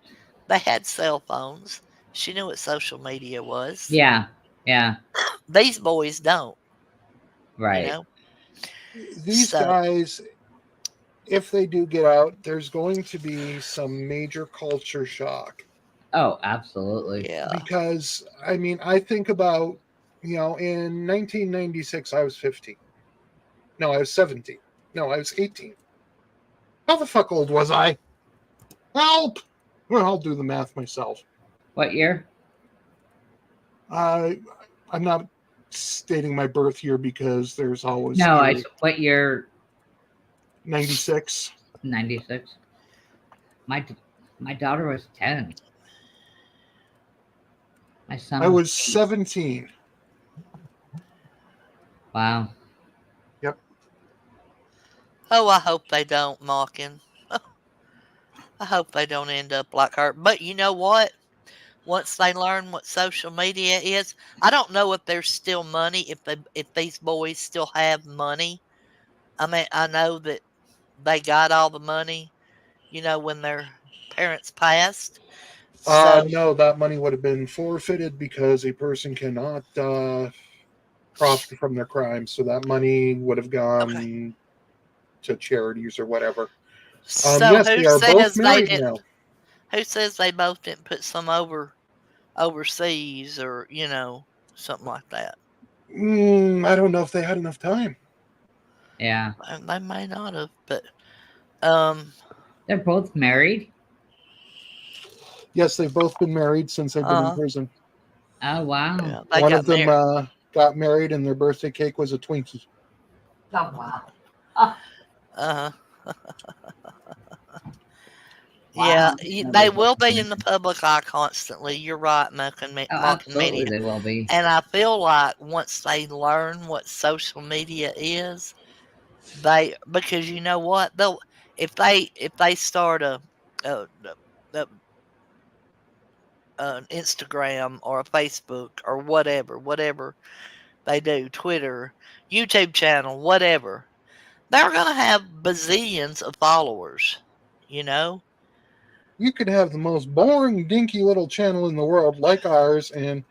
they had cell phones. She knew what social media was. Yeah. Yeah. These boys don't, you Right. know. These So guys, if they do get out, there's going to be some major culture shock. Oh, absolutely. yeah, Because, I mean, I think about, in 1996, I was 15. No, I was 17. No, I was 18. How the fuck old was I? Help! Well, I'll do the math myself. What year? I'm not stating my birth year because there's always No, theory. what year? 96. 96. My my daughter was 10. My son I was was 8. 17. Wow. Yep. oh, I hope they don't, Mocking. I hope they don't end up like her. But you know what? Once they learn what social media is, I don't know if there's still money, if these boys still have money. I mean, I know that they got all the money, when their parents passed. So, No, that money would have been forfeited because a person cannot profit from their crimes. So that money would have okay. gone to charities or whatever. So Yes, they are both married now. who says they both didn't put some overseas, or, something like that? I don't know if they had enough time. Yeah. And they may not have, but um They're both married. Yes, they've both been married since they've been in uh prison. Oh wow. yeah, they One got of them married. got married, and their birthday cake was a Twinkie. Oh wow. Oh, Uh-huh. Yeah, wow. No, they they're both will be in married. the public eye constantly. You're right, Oh, mocking absolutely, media. they will be. And I feel like once they learn what social media is, they because you know what they'll if they start a, a an Instagram or a Facebook or whatever they do, Twitter, YouTube channel, whatever, they're gonna have bazillions of followers. You know, You could have the most boring, dinky little channel in the world like ours, and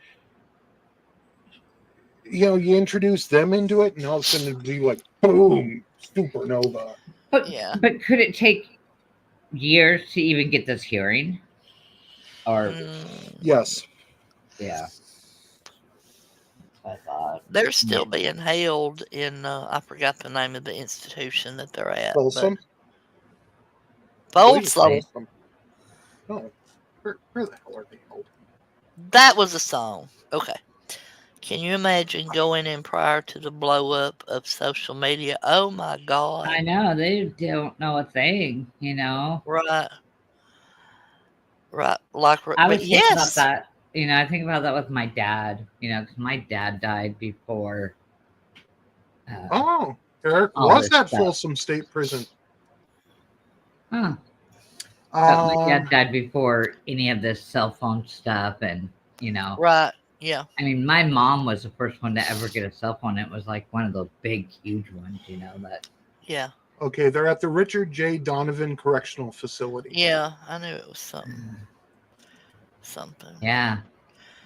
you introduce them into it, and all of a sudden it'd be like boom, supernova. But yeah. could it take years to even get this hearing? Or Mm, Yes, yeah, I thought. they're Yeah. still being held in. I forgot the name of the institution that they're at, but Folsom. I believe it's Folsom. Folsom. No, where the hell are they held? That was a song. Okay. Can you imagine going in prior to the blow up of social media? Oh my God. I know they don't know a thing. Right. Right. I But was thinking about yes. that. I think about that with my dad. Because my dad died before Oh, Eric all was this at stuff. Folsom State Prison. Huh. But my Um, dad died before any of this cell phone stuff, and Right. Yeah. I mean, my mom was the first one to ever get a cell phone. It was like one of those big, huge ones, that. Yeah. okay, they're at the Richard J. Donovan Correctional Facility. Yeah. I knew it was something. Something. Yeah.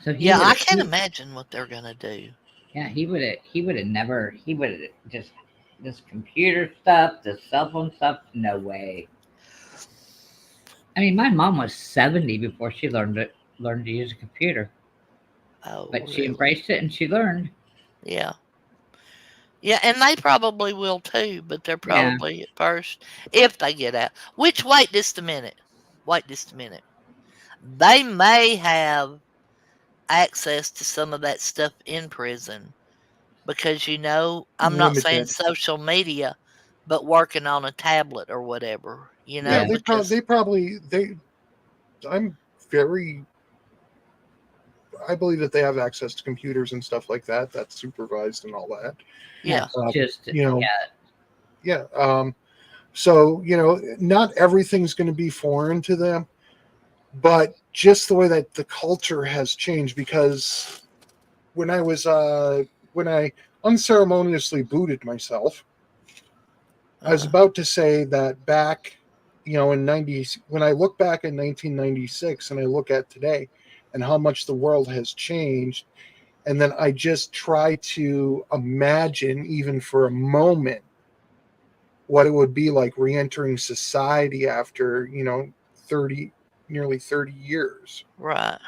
So he Yeah, would I have. can't imagine what they're gonna do. Yeah, he would have. He would have never. He would have just this computer stuff, this cell phone stuff. No way. I mean, my mom was 70 before she learned to use a computer, Oh, but she really? embraced it and she learned. Yeah. Yeah, and they probably will too, but they're Yeah. probably at first, if they get out. Which, wait just a minute. Wait just a minute. They may have access to some of that stuff in prison because, I'm not saying Limited. social media, but working on a tablet or whatever, Yeah, Yeah. because, I'm very. I believe that they have access to computers and stuff like that. That's supervised and all that. yeah, That's just You know, yeah. yeah. So not everything's going to be foreign to them, but just the way that the culture has changed. Because when I unceremoniously booted myself, I was uh, about to say that back, in 90, when I look back in 1996 and I look at today and how much the world has changed, and then I just try to imagine, even for a moment, what it would be like re-entering society after, 30, nearly 30 years. right.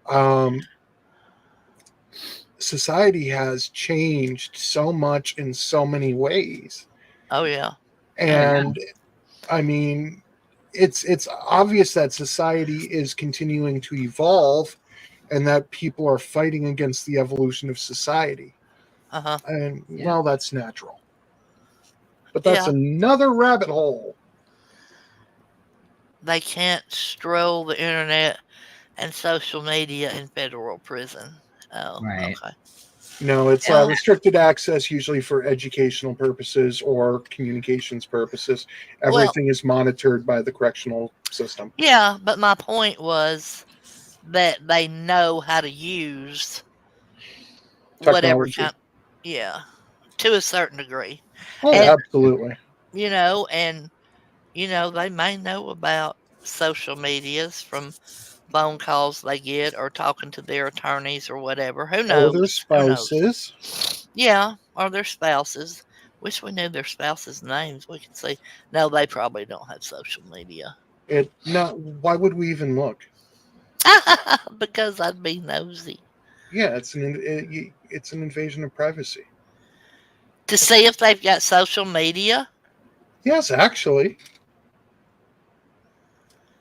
Um, Society has changed so much in so many ways. Oh, yeah. Oh yeah. And I mean, it's obvious that society is continuing to evolve and that people are fighting against the evolution of society. Uh-huh. And Yeah. well, that's natural. But that's Yeah. another rabbit hole. They can't stroll the internet and social media in federal prison. Oh, Right. okay. No, it's Well, restricted access, usually for educational purposes or communications purposes. well, Everything is monitored by the correctional system. yeah, but my point was that they know how to use whatever Technology. kind, yeah, to a certain degree. Oh, And, absolutely. and, they may know about social medias from phone calls they get or talking to their attorneys or whatever. Who Or their knows? Who knows? spouses. Yeah, or their spouses. Wish we knew their spouses' names. We could see. No, they probably don't have social media. Why would we even look? Because I'd be nosy. Yeah, it's an invasion of privacy. To see if they've got social media? Yes, actually.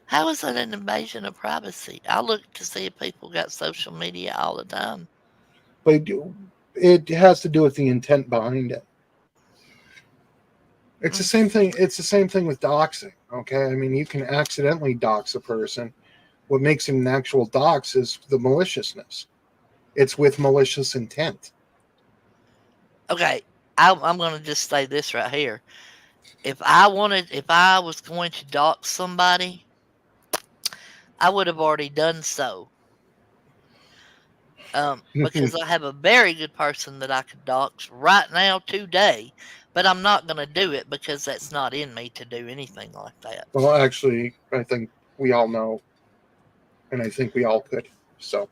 How is that an invasion of privacy? I look to see if people got social media all the time. But it has to do with the intent behind it. It's the Mm, same thing. It's the same thing with doxing. Okay, I mean, you can accidentally dox a person. What makes it an actual dox is the maliciousness. It's with malicious intent. Okay, I'm going to just say this right here. If I was going to dox somebody, I would have already done so. Because I have a very good person that I could dox right now today, but I'm not going to do it because that's not in me to do anything like that. Well, actually, I think we all know, and I think we all could. So,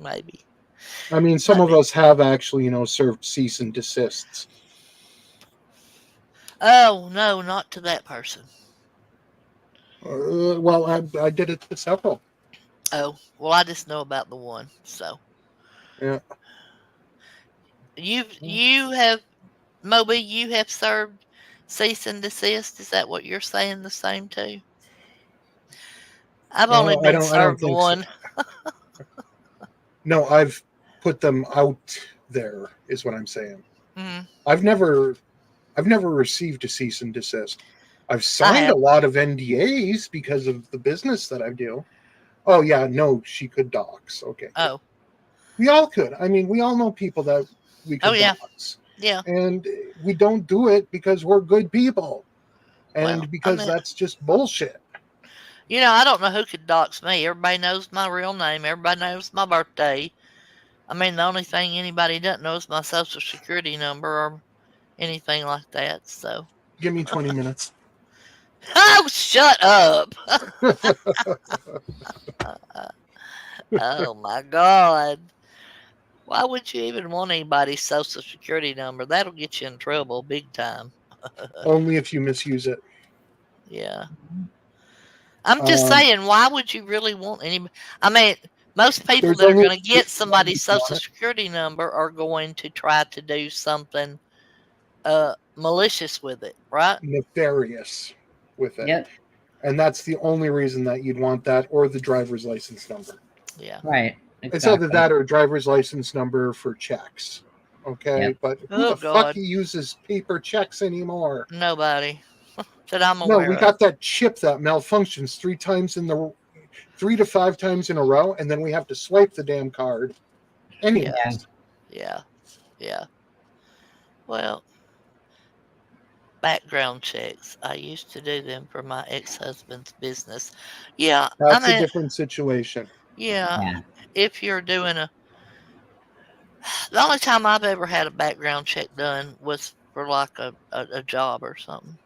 Maybe. I mean, some of Maybe. us have actually, served cease and desists. Oh, no, not to that person. Well, I did it to several. Oh, well, I just know about the one. So Yeah. you have Moby, you have served cease and desist. Is that what you're saying? The same too? I've only No, I been don't. I don't served think so. one. No, I've put them out there. Is what I'm saying. Mm, I've never received a cease and desist. I've signed a have. lot of NDAs because of the business that I do. Oh yeah, no, she could dox. Okay, good. Oh, We all could. I mean, we all know people that we oh could yeah, dox, yeah. and we don't do it because we're good people, Well, and I because mean, that's just bullshit. I don't know who could dox me. Everybody knows my real name. Everybody knows my birthday. I mean, the only thing anybody doesn't know is my social security number or anything like that. So, Give me 20 minutes. oh, shut up! Oh my God! Why would you even want anybody's social security number? That'll get you in trouble big time. Only if you misuse it. Yeah. I'm just Um, saying, why would you really want any? I mean, most people there's that are only going to get one somebody's reason on social it. security number are going to try to do something malicious with it, right? Nefarious with it. Yep. And that's the only reason that you'd want that or the driver's license number. Yeah. Right. It's either Exactly. that or a driver's license number for checks. Okay, Yep. but who Oh the fuck God, uses paper checks anymore? nobody that I'm No, aware we of. got that chip that malfunctions 3 to 5 times in a row, and then we have to swipe the damn card. Anyways, Yeah. Yeah. Yeah. Well, background checks. I used to do them for my ex-husband's business. Yeah. I that's a mean, different situation. yeah. Yeah. If you're doing the only time I've ever had a background check done was for like a job or something.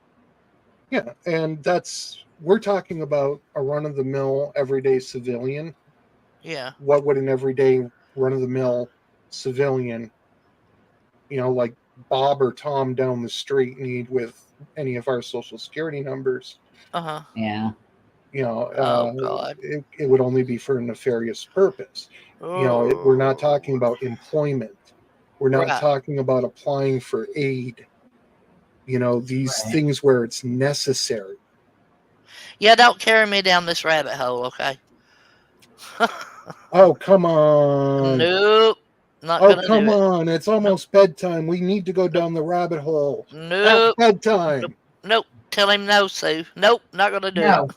Yeah, and we're talking about a run-of-the-mill everyday civilian. Yeah. What would an everyday run-of-the-mill civilian, like Bob or Tom down the street need with any of our social security numbers? Uh huh. Yeah. Oh God. It would only be for a nefarious purpose. We're not talking Oh. about employment. We're not Right. talking about applying for aid. These Right. things where it's necessary. Yeah. Don't carry me down this rabbit hole, okay? Oh, come on. Nope. Not Oh, gonna do come it. on. It's Nope. almost bedtime. We need to go Nope. down the rabbit hole at Nope. Nope. bedtime. Nope. Tell him no, Sue. Nope. Not gonna do it. No.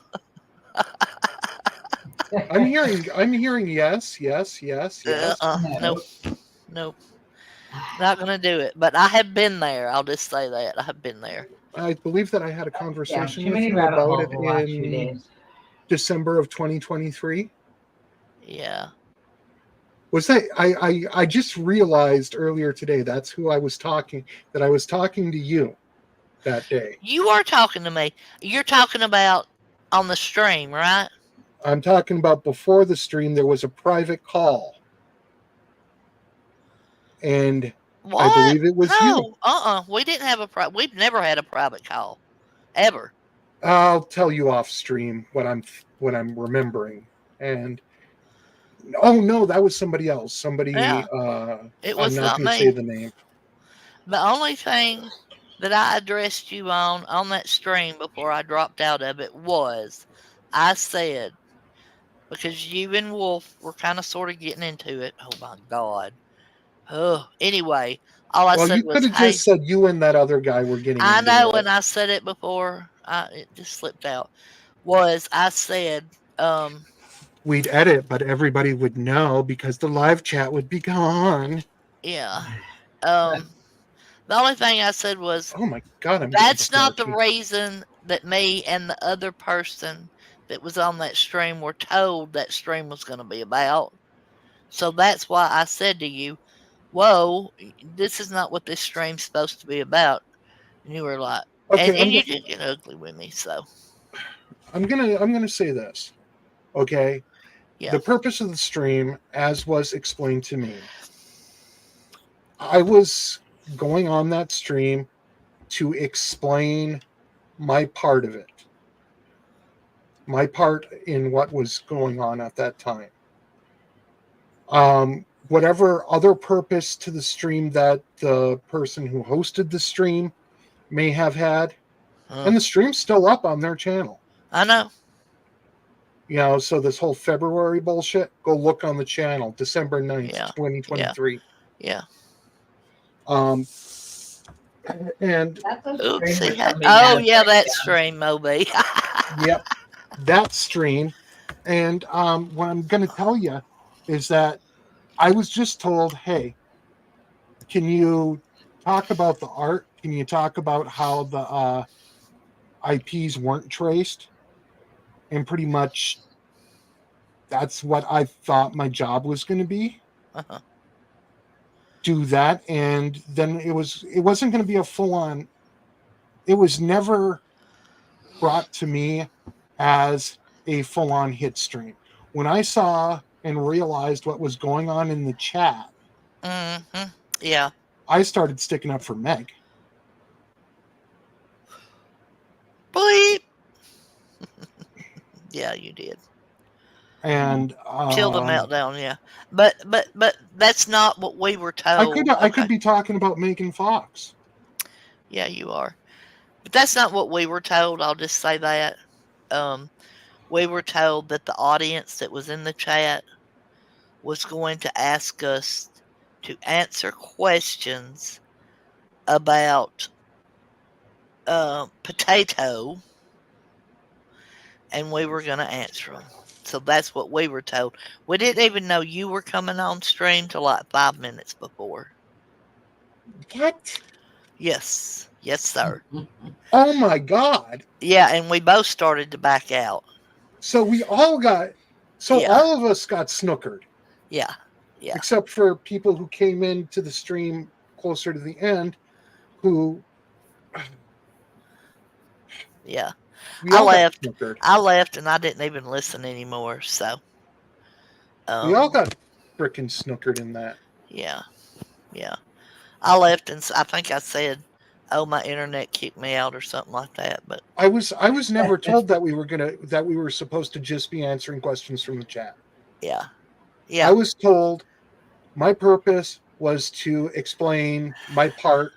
I'm hearing yes, yes, yes, yes. Nope. No. Nope. Not gonna do it. But I have been there. I'll just say that I have been there. I believe that I had a Yeah. conversation Too with many you rabbit about holes it the last few in days. December of 2023. Yeah. Was that I just realized earlier today that's who I was talking to you that day. You are talking to me. You're talking about on the stream, right? I'm talking about before the stream there was a private call. And I What? believe it was you. No. We didn't have we've never had a private call. Ever. I'll tell you off stream what I'm remembering. And oh no, that was somebody else. Somebody Yeah. It I'm was not not going to say me. the name. The only thing that I addressed you on that stream before I dropped out of it was I said, because you and Wolf were kind of sort of getting into it. Oh my God. Oh, anyway, all I Well, said you could was, have hey, just said you and that other guy were getting I into know it. when I said it before, it just slipped out. Was I said, We'd edit, but everybody would know because the live chat would be gone. yeah. The only thing I said was, Oh my god, I'm getting that's not the snarky. reason that me and the other person that was on that stream were told that stream was going to be about. So that's why I said to you, whoa, this is not what this stream's supposed to be about. And you were like, Okay, and you did get ugly with me. So, I'm gonna say this. Okay, yeah. the purpose of the stream, as was explained to me, I was going on that stream to explain my part of it, my part in what was going on at that time. Whatever other purpose to the stream that the person who hosted the stream may have had, and the stream's still up on their channel. I know. So this whole February bullshit, go look on the channel, December 9th, Yeah. 2023. Yeah. And That's a stream Oopsie. where somebody Oh, had a yeah, that breakdown. stream, Moby. yep, that stream. And what I'm going to tell you is that I was just told, hey, can you talk about the art? Can you talk about how the IPs weren't traced? And pretty much that's what I thought my job was going to be. Uh-huh. Do that, and then it wasn't going to be a full on. It was never brought to me as a full on hit stream. When I saw and realized what was going on in the chat, Mm-hmm. Yeah. I started sticking up for Meg. Bleep. Yeah, you did. And Chill the meltdown, yeah. But that's not what we were I told. could be talking about Megan Fox. Yeah, you are. But that's not what we were told. I'll just say that. We were told that the audience that was in the chat was going to ask us to answer questions about potato, and we were going to answer them. So that's what we were told. We didn't even know you were coming on stream till like 5 minutes before. What? Yes. Yes, sir. Oh my God. Yeah, and we both started to back out. So we all got, so Yeah. all of us got snookered, Yeah. Yeah. except for people who came into the stream closer to the end who Yeah. we I all got left. snookered. I left and I didn't even listen anymore. So, We all got freaking snookered in that. yeah. Yeah. I left and I think I said, "Oh, my internet kicked me out" or something like that. But I was never told that we were supposed to just be answering questions from the chat. yeah. I Yeah. was told my purpose was to explain my part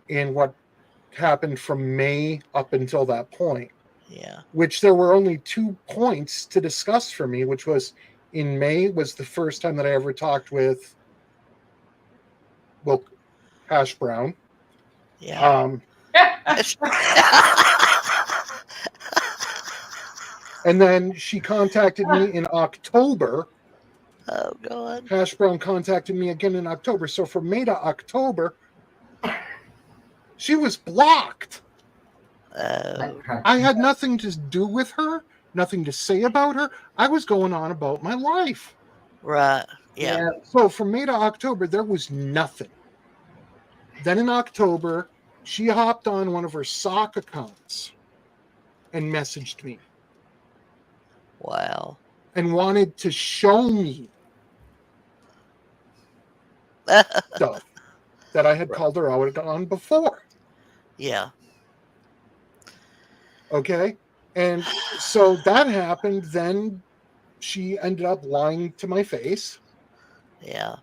in what happened from May up until that point, Yeah. which there were only 2 points to discuss for me, which was in May was the first time that I ever talked with, well, Hash Brown. Yeah. And then she contacted me in October. Oh God. Hash Brown contacted me again in October. So from May to October, she was blocked. Oh. I had nothing to do with her, nothing to say about her. I was going on about my life. Right. Yeah. Yeah. So from May to October, there was nothing. Then in October, she hopped on one of her sock accounts and messaged me Wow. and wanted to show me stuff that I had called her out on before. Yeah. Okay. And so that happened. Then she ended up lying to my face. Yeah.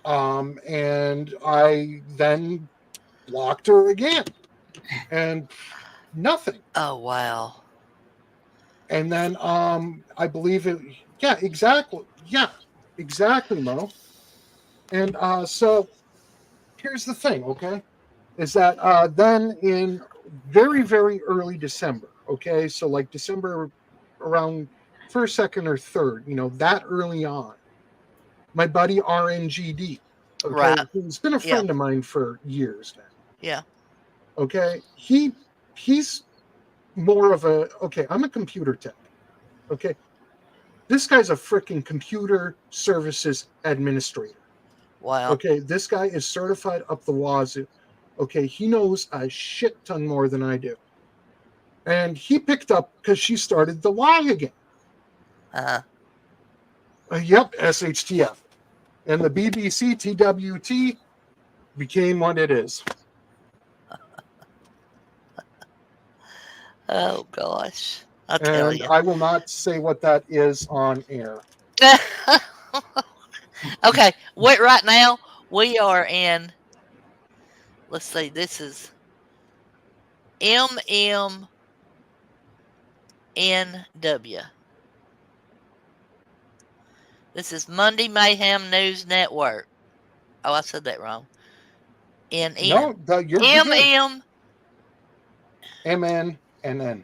And I then blocked her again. And nothing. Oh wow. And then I believe it, yeah, exactly. Yeah, exactly, Mo. And so here's the thing, okay? Is that then in very, very early December, okay? So like December around first, second, or third, that early on, my buddy RNGD, okay, Right. who's been a Yeah. friend of mine for years now, Yeah. okay? He's more of a, okay, I'm a computer tech, okay? This guy's a freaking computer services administrator. Wow. Okay, this guy is certified up the wazoo. Okay, he knows a shit ton more than I do. And he picked up because she started the lie again. Uh-huh. Yep, SHTF. And the BBC TWT became what it is. Oh gosh. I tell And you. I will not say what that is on air. Okay. Wait. Right now we are in. Let's see. This is MMNW. This is Monday Mayhem News Network. Oh, I said that wrong. N-N. No, you're good. M-M. M-N-N-N.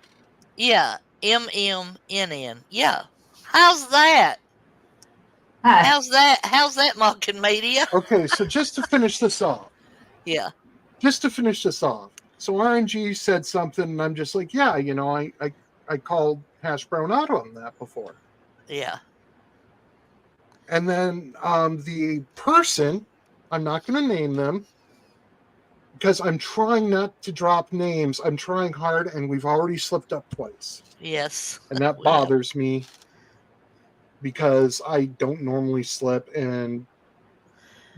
Yeah. M-M-N-N. Yeah. How's that? Huh. How's that? How's that mocking media? Okay, so just to finish this off. Yeah. So RNG said something, and I'm just like, yeah, I called Hash Brown out on that before. Yeah. And then the person, I'm not going to name them, because I'm trying not to drop names. I'm trying hard, and we've already slipped up twice. Yes. And that We have. bothers me because I don't normally slip, and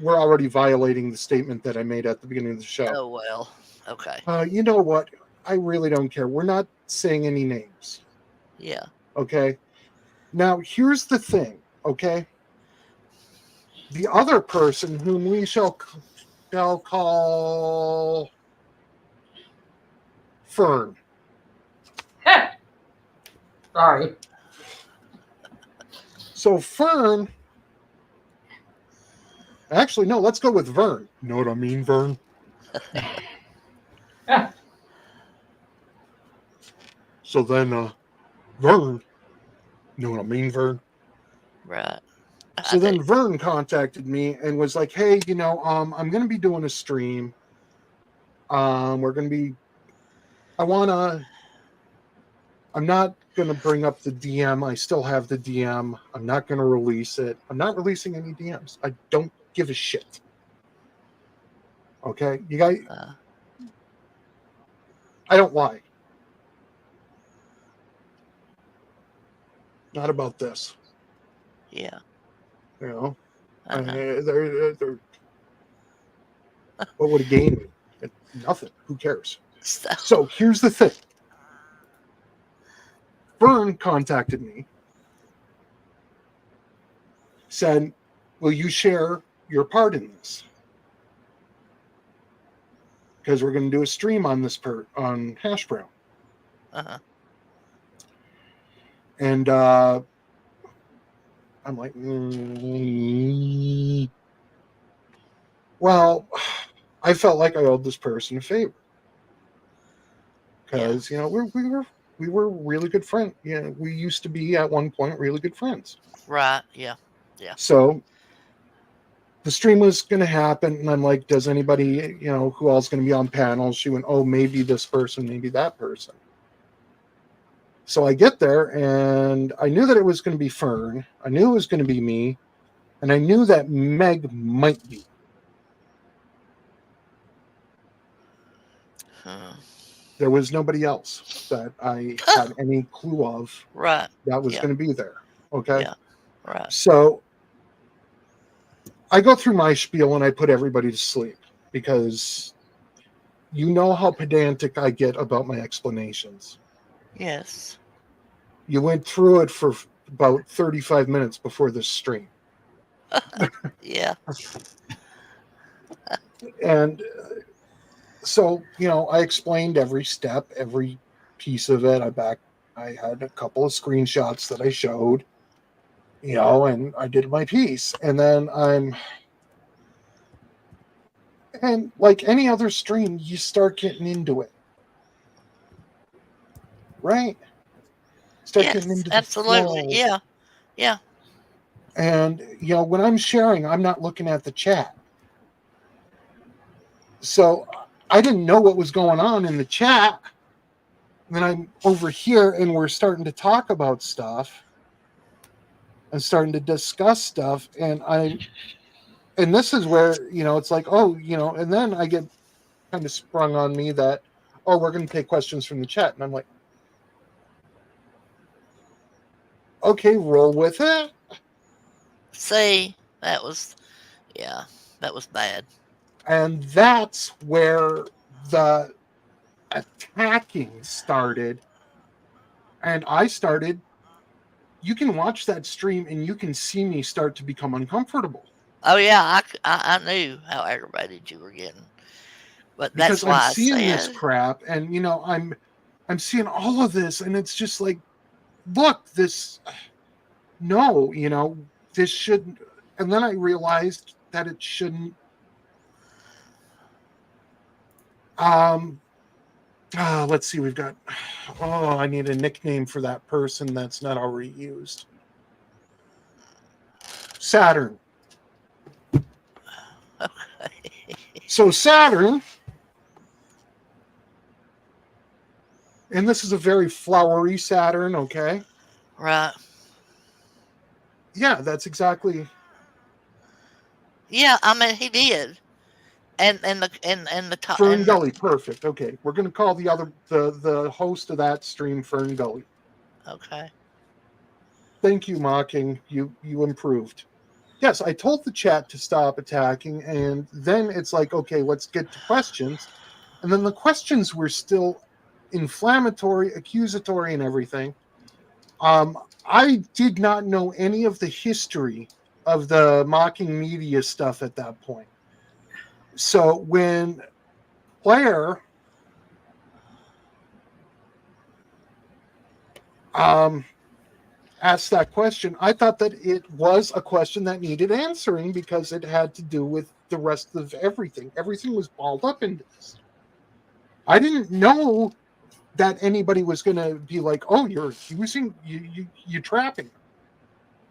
we're already violating the statement that I made at the beginning of the show. Oh, well. Okay. You know what? I really don't care. We're not saying any names. Yeah. Okay? Now, here's the thing, okay? The other person whom we shall call Fern. Sorry. So Fern, actually, no, let's go with Vern. You know what I mean, Vern? So then, Vern, you know what I mean, Vern? Right. So then Vern contacted me and was like, hey, I'm going to be doing a stream. We're going to be, I'm not going to bring up the DM. I still have the DM. I'm not going to release it. I'm not releasing any DMs. I don't give a shit. Okay? You guys, I don't lie. Not about this. Yeah. You know? Uh-huh. What would it gain me? Nothing. Who cares? So, So here's the thing. Vern contacted me, said, will you share your part in this? Because we're going to do a stream on this on Hash Brown. uh-huh. And I'm like, well, I felt like I owed this person a favor. Because, we were really good friends. Yeah, we used to be at one point really good friends. Right. Yeah. Yeah. So the stream was going to happen, and I'm like, does anybody, who else going to be on panels? She went, oh, maybe this person, maybe that person. So I get there, and I knew that it was going to be Fern. I knew it was going to be me, and I knew that Meg might be. There was nobody else that I had any clue of Right. that was going to be there. Okay? Yeah. Right. So I go through my spiel, and I put everybody to sleep because you know how pedantic I get about my explanations. Yes. You went through it for about 35 minutes before this stream. Yeah. And so, I explained every step, every piece of it. I had a couple of screenshots that I showed, and I did my piece. And then and like any other stream, you start getting into it. Right? Start getting Yes. into the Absolutely. flow. Yeah. Yeah. And, when I'm sharing, I'm not looking at the chat. So I didn't know what was going on in the chat. And then I'm over here, and we're starting to talk about stuff and starting to discuss stuff. And this is where, it's like, oh, and then I get kind of sprung on me that, oh, we're going to take questions from the chat. And I'm like, okay, roll with it. See, that was bad. And that's where the attacking started. And I started, you can watch that stream and you can see me start to become uncomfortable. Oh yeah, I knew how aggravated you were getting, but that's Because I'm why I seeing this said, crap, and I'm seeing all of this, and it's just like, look, this, no, this shouldn't. And then I realized that it shouldn't. Let's see. We've got. Oh, I need a nickname for that person that's not already used. Saturn. So Saturn, and this is a very flowery Saturn. Okay. Right. Yeah, that's exactly. Yeah, I mean he did. And the top Fern and the, Gully, perfect. Okay, we're gonna call the host of that stream Fern Gully. okay. Thank you, Mocking. You improved. Yes, I told the chat to stop attacking, and then it's like, okay, let's get to questions. And then the questions were still inflammatory, accusatory, and everything. I did not know any of the history of the mocking media stuff at that point. So when Claire asked that question, I thought that it was a question that needed answering because it had to do with the rest of everything. Everything was balled up into this. I didn't know that anybody was going to be like, "Oh, you're accusing, you're trapping."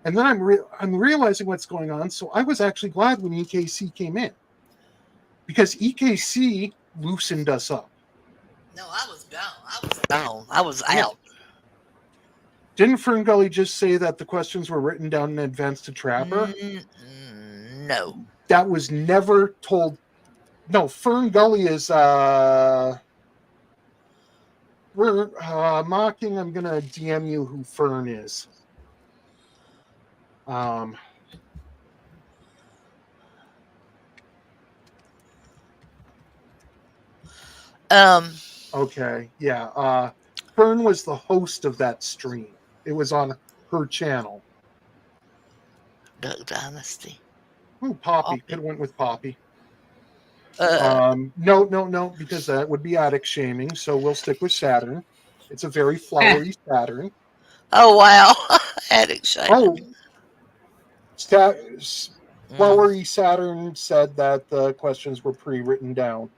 And then I'm realizing what's going on. So I was actually glad when EKC came in because EKC loosened us up. No, I was gone. I was gone. I was Yeah. out. Didn't Fern Gully just say that the questions were written down in advance to trap her? No. That was never told. No, Fern Gully is we're mocking. I'm gonna DM you who Fern is. Um. Okay, yeah. Fern was the host of that stream. It was on her channel. Duck Dynasty. Oh, Poppy. Poppy. Could have went with Poppy. Uh. No, because that would be addict shaming. So we'll stick with Saturn. It's a very flowery Saturn. Oh wow. Addict shaming. Oh, flowery Saturn said that the questions were pre-written down.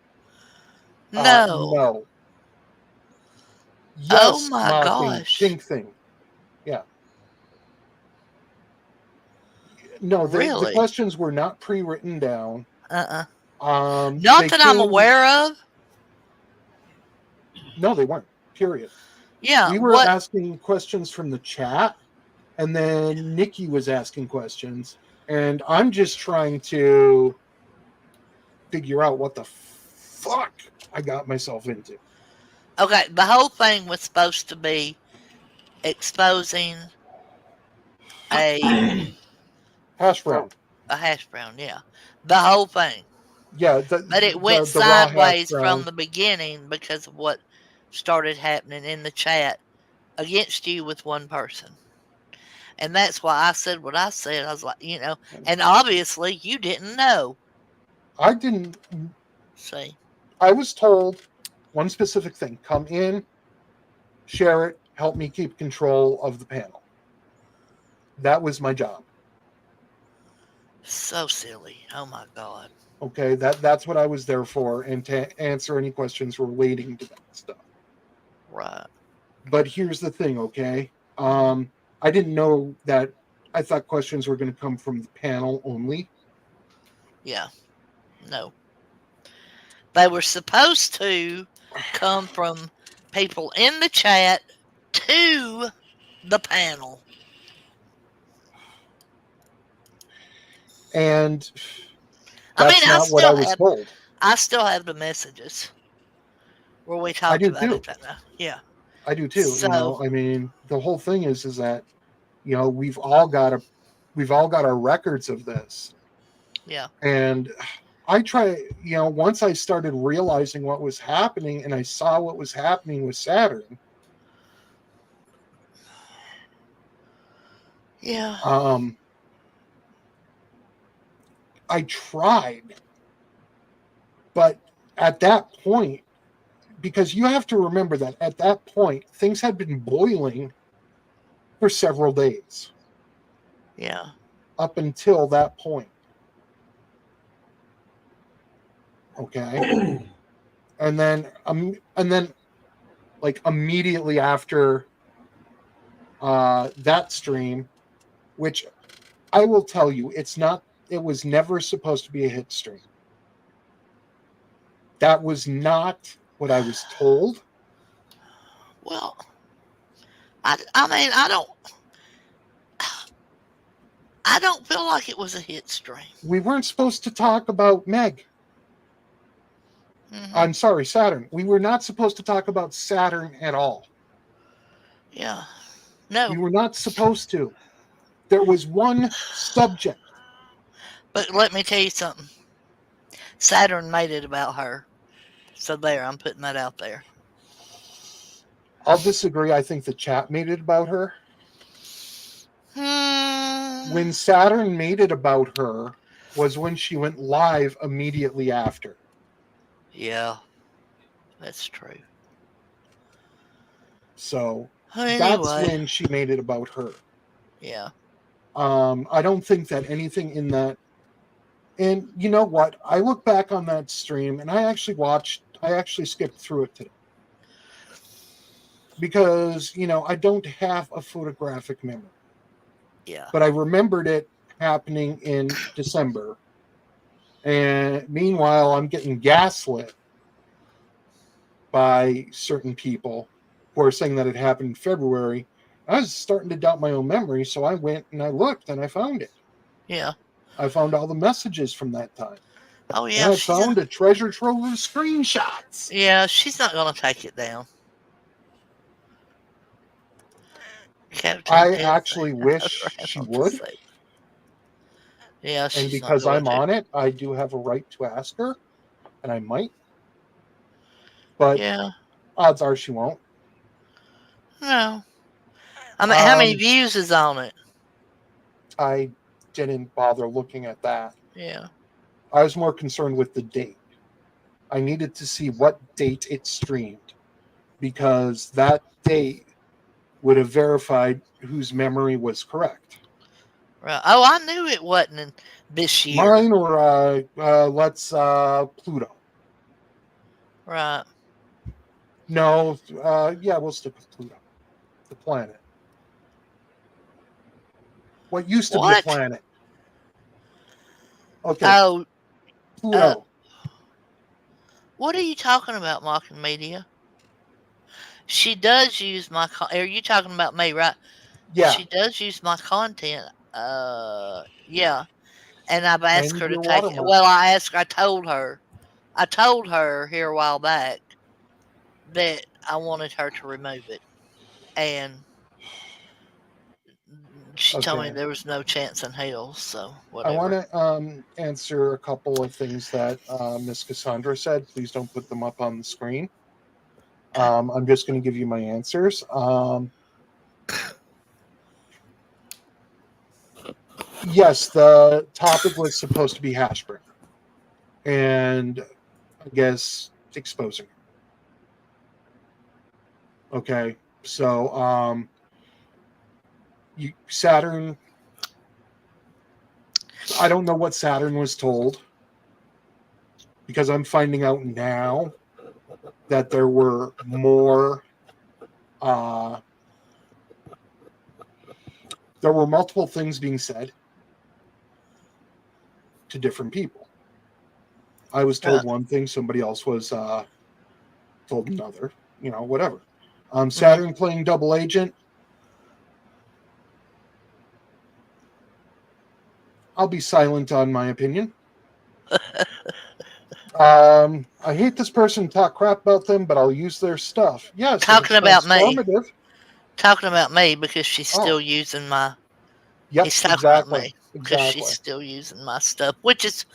No. No. Oh Yes, my mocking gosh. pink thing. Yeah. No, the Really? questions were not pre-written down. Not They that I'm came. aware of. No, they weren't. Period. Yeah. We were What? asking questions from the chat, and then Nikki was asking questions, and I'm just trying to figure out what the fuck I got myself into. Okay. The whole thing was supposed to be exposing a Hash brown. a hash brown. Yeah. The whole thing. Yeah, But it went the raw hash sideways from brown. the beginning because of what started happening in the chat against you with one person. And that's why I said what I said. I was like, and obviously you didn't know. I didn't. See? I was told one specific thing: come in, share it, help me keep control of the panel. That was my job. So silly. Oh my God. Okay, that's what I was there for, and to answer any questions relating to that stuff. Right. But here's the thing, okay? I didn't know that. I thought questions were going to come from the panel only. Yeah. No. They were supposed to come from people in the chat to the panel. And I that's mean, not what I was told. I still have the messages where we I talked do about too. it. Yeah. I do too. So, I mean, the whole thing is that we've all got our records of this. yeah. And I try, once I started realizing what was happening and I saw what was happening with Saturn. Yeah. I tried, but at that point, because you have to remember that at that point, things had been boiling for several days. Yeah. Up until that point. Okay. and then like immediately after that stream, which I will tell you, it was never supposed to be a hit stream. That was not what I was told. Well, I mean, I don't feel like it was a hit stream. We weren't supposed to talk about Meg. Mm-hmm. I'm sorry, Saturn. We were not supposed to talk about Saturn at all. Yeah. No. We were not supposed to. There was one subject. But let me tell you something. Saturn made it about her. So there, I'm putting that out there. I'll disagree. I think the chat made it about her. When Saturn made it about her was when she went live immediately after. Yeah, that's true. So Anyway, that's when she made it about her. Yeah. I don't think that anything in that. And you know what? I look back on that stream and I actually skipped through it today. Because, I don't have a photographic memory. Yeah. But I remembered it happening in December. And meanwhile, I'm getting gaslit by certain people who are saying that it happened in February. I was starting to doubt my own memory, so I went and I looked and I found it. Yeah. I found all the messages from that time. Oh, yeah. And I found a treasure trove of screenshots. Yeah, she's not going to take it down. I actually wish she would. Yeah, she's and because I'm on it, I do have a right to ask her, and I might. But yeah, odds are she won't. No. I mean, how many views is on it? I didn't bother looking at that. Yeah. I was more concerned with the date. I needed to see what date it streamed, because that date would have verified whose memory was correct. Right. Oh, I knew it wasn't in this year. Mine or Pluto. Right. No, yeah, we'll stick with Pluto, the planet. What used to be a planet. Okay. Oh, Pluto. What are you talking about, Mocking Media? She does use my. Are you talking about me, right? Yeah. She does use my content. Yeah. And I've asked her to take it. Well, I told her here a while back that I wanted her to remove it. And she told me there was no chance in hell, so whatever. I want to answer a couple of things that Miss Cassandra said. Please don't put them up on the screen. I'm just going to give you my answers. Yes, the topic was supposed to be Hashburn, and I guess exposing her. Okay, so Saturn. I don't know what Saturn was told, because I'm finding out now that there were more. There were multiple things being said to different people. I was told one thing, somebody else was told another. Whatever. Saturn playing double agent. I'll be silent on my opinion. I hate this person, talk crap about them, but I'll use their stuff. Yes. Talking about me. Talking about me because she's still using my. Yep, he's talking about me because she's still using my stuff, which is,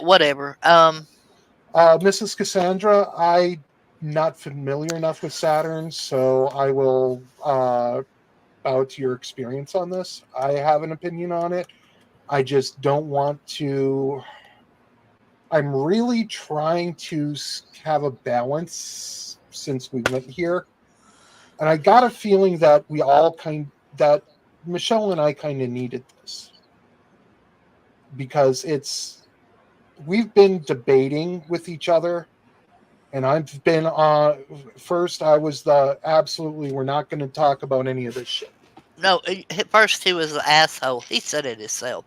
whatever. Mrs. Cassandra, I'm not familiar enough with Saturn, so I will bow to your experience on this. I have an opinion on it. I just don't want to. I'm really trying to have a balance since we went here. And I got a feeling that that Michelle and I kind of needed this. Because we've been debating with each other, And I've been first. I was absolutely. We're not going to talk about any of this shit. No, at first he was an asshole. He said it himself.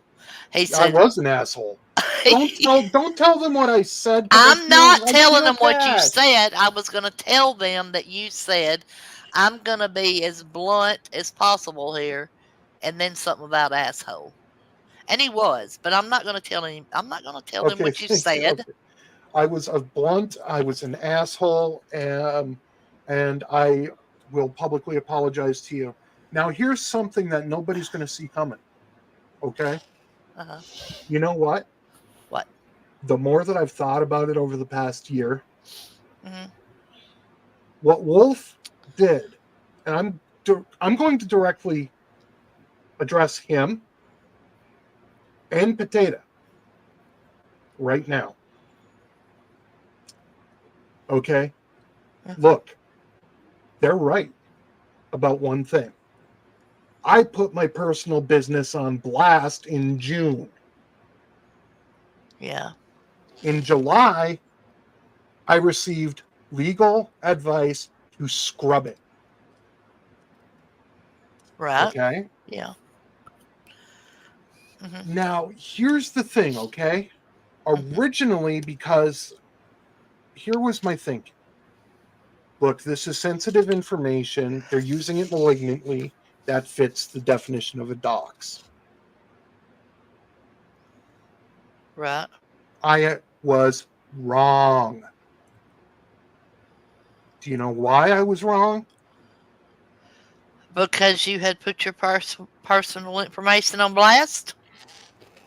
He I said, was an asshole. Don't tell them what I said. I'm not telling them what you bad. said. I was going to tell them that you said, I'm going to be as blunt as possible here, and then something about asshole. And he was, but I'm not going to tell him. I'm not going to tell them what you said. Okay. I was blunt. I was an asshole, and I will publicly apologize to you. Now, here's something that nobody's going to see coming. Okay. Uh-huh. You know what? What? The more that I've thought about it over the past year, Mm-hmm. what Wolf did, and I'm going to directly address him and Potato right now. Okay? Mm-hmm. Look, they're right about one thing. I put my personal business on blast in June. Yeah. In July, I received legal advice to scrub it. Right. Okay? Yeah. Mm-hmm. Now, here's the thing, okay? Originally, because here was my thinking. Look, this is sensitive information. They're using it malignantly. That fits the definition of a dox. Right. I was wrong. Do you know why I was wrong? Because you had put your personal information on blast?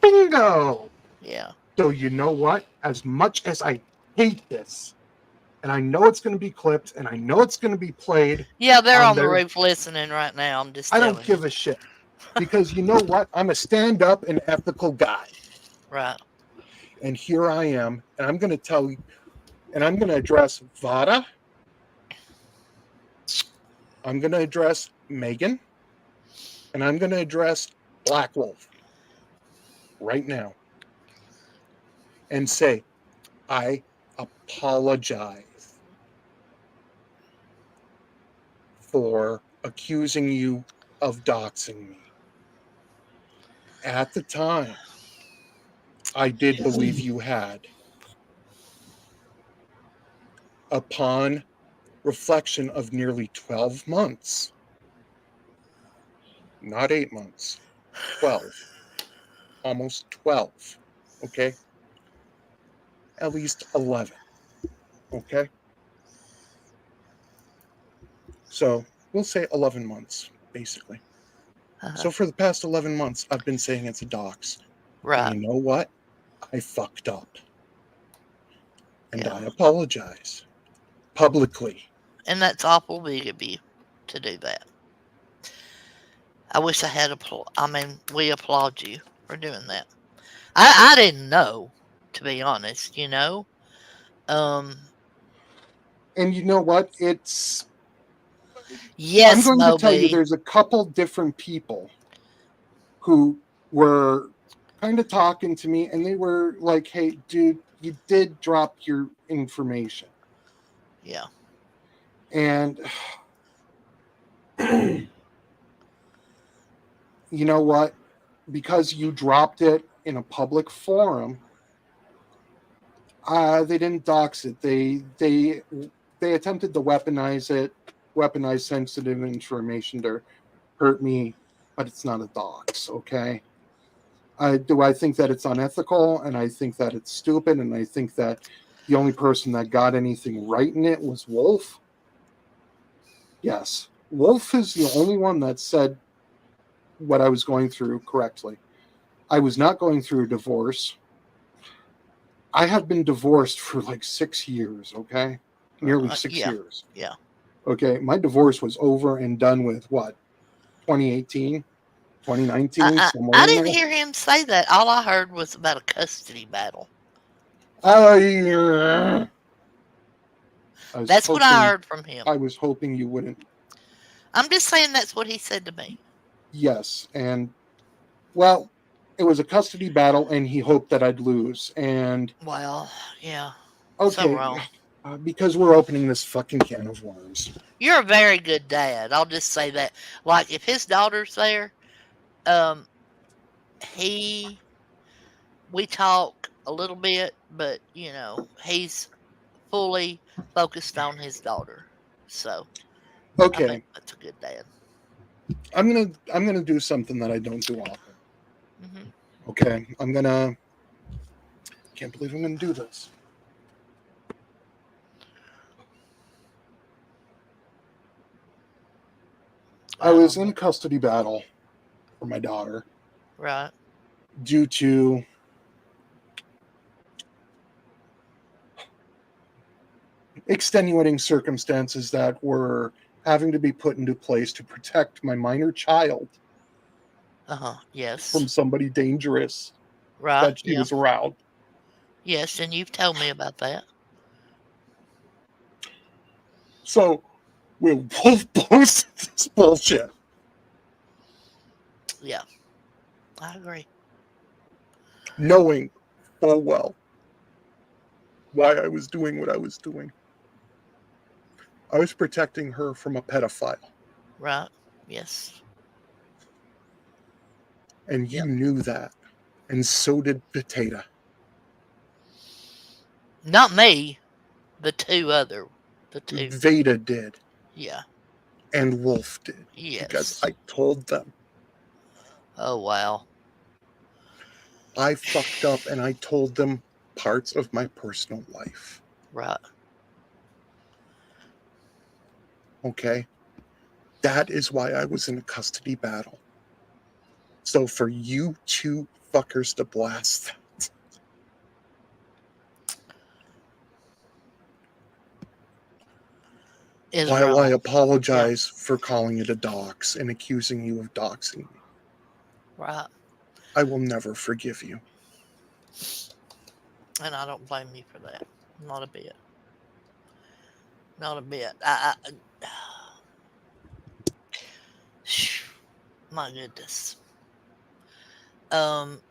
Bingo! Yeah. So you know what? As much as I hate this, and I know it's going to be clipped, and I know it's going to be played. Yeah, they're on the their... roof listening right now. I'm just I telling don't give you. a shit. Because you know what? I'm a stand-up and ethical guy. Right. And here I am, and I'm going to tell you, and I'm going to address Vada. I'm going to address Megan. And I'm going to address Black Wolf right now. And say, I apologize for accusing you of doxing me. At the time, I did believe you had. Upon reflection of nearly 12 months, not 8 months, 12, almost 12, okay? At least 11, okay? So we'll say 11 months, basically. Uh-huh. So for the past 11 months, I've been saying it's a dox. Right. And you know what? I fucked up. And Yeah. I apologize publicly. And that's awful big of you to do that. I wish I had we applaud you for doing that. I didn't know, to be honest, you know. And you know what? It's Yes, I'm going to tell you Moby. there's a couple different people who were kind of talking to me, and they were like, hey, dude, you did drop your information. Yeah. And you know what? Because you dropped it in a public forum, they didn't dox it. They attempted to weaponize sensitive information to hurt me, but it's not a dox, okay? Do I think that it's unethical, and I think that it's stupid, and I think that the only person that got anything right in it was Wolf? Yes. Wolf is the only one that said what I was going through correctly. I was not going through a divorce. I have been divorced for like 6 years, okay? Nearly 6 Yeah. years. Yeah. Okay, my divorce was over and done with, what, 2018? 2019, somewhere I in didn't there. hear him say that. All I heard was about a custody battle. That's what I heard from him. I was hoping you wouldn't. I'm just saying that's what he said to me. Yes, and, well, it was a custody battle, and he hoped that I'd lose. And Well, yeah. So okay, wrong. Because we're opening this fucking can of worms. You're a very good dad. I'll just say that. Like, if his daughter's there, um, he we talk a little bit, but he's fully focused on his daughter. So I think Okay, that's a good dad. I'm gonna do something that I don't do often. Hmm. Okay, can't believe I'm gonna do this. I was in custody battle for my daughter Right. due to extenuating circumstances that were having to be put into place to protect my minor child from Yes. somebody dangerous Right. that she Yeah. was around. Yes, and you've told me about that. So we both posted this bullshit, Yeah, I agree. knowing full well why I was doing what I was doing. I was protecting her from a pedophile, Right. Yes. and you Yep. knew that, and so did Potato. Not me. The two other. The two. Veda did, Yeah. and Wolf did, because Yes. I told them. Oh wow. I fucked up and I told them parts of my personal life. Right. Okay? That is why I was in a custody battle. So for you two fuckers to blast that, Is while I wrong. Yeah. apologize for calling it a dox and accusing you of doxing me, Right. I will never forgive you. And I don't blame you for that. Not a bit. Not a bit. I my goodness. Um,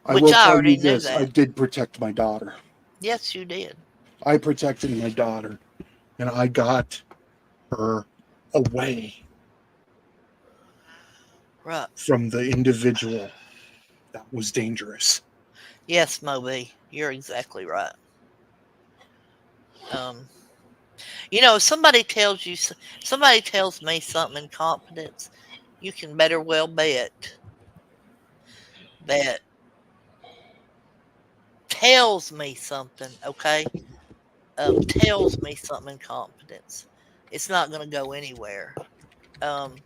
I which will I tell you already knew this, I that. did protect my daughter. Yes, you did. I protected my daughter, and I got her away Right. from the individual that was dangerous. Yes, Moby. You're exactly right. Um, if somebody tells me something in confidence, you can better well bet that tells me something, okay? Tells me something in confidence. It's not going to go anywhere. Um,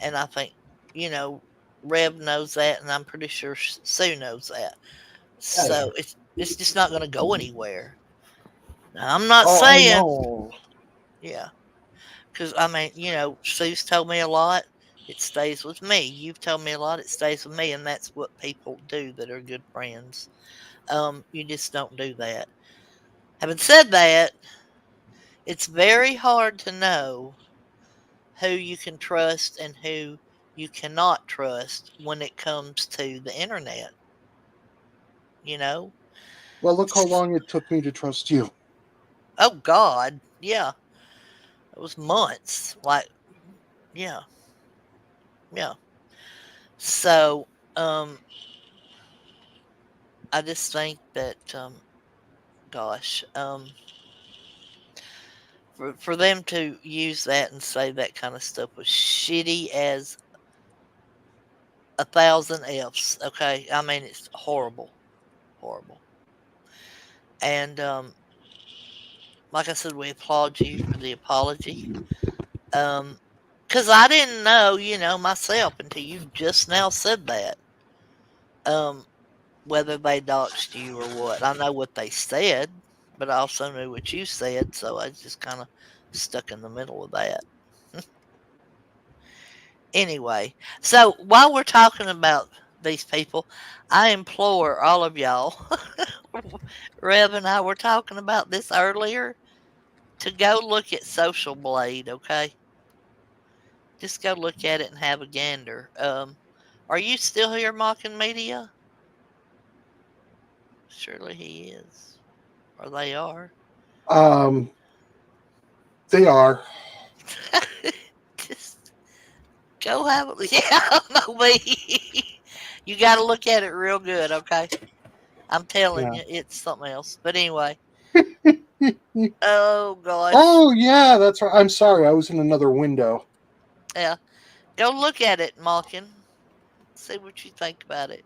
and I think, you know, Reb knows that, and I'm pretty sure Sue knows that. So it's just not going to go anywhere. Now, I'm not Oh, I saying, know. yeah, because I mean, Sue's told me a lot. It stays with me. You've told me a lot. It stays with me, and that's what people do that are good friends. You just don't do that. Having said that, it's very hard to know who you can trust and who you cannot trust when it comes to the internet, you know? Well, look how long it took me to trust you. Oh God, yeah. It was months. Like, yeah, yeah. So, I just think that gosh, for them to use that and say that kind of stuff was shitty as a thousand F's, okay? I mean, it's horrible. Horrible. And like I said, we applaud you for the apology. Because I didn't know, myself until you just now said that. Um, whether they doxed you or what. I know what they said, but I also knew what you said, so I just kind of stuck in the middle of that. Anyway, so while we're talking about these people, I implore all of y'all, Rev and I were talking about this earlier, to go look at Social Blade, okay? Just go look at it and have a gander. Are you still here, Mocking Media? Surely he is. Or they are. They are. Just go have a yeah, Moby. You got to look at it real good, okay? I'm telling Yeah. you, it's something else. But anyway, oh gosh, Oh yeah, that's right. I'm sorry, I was in another window. yeah. Go look at it, Malkin. See what you think about it.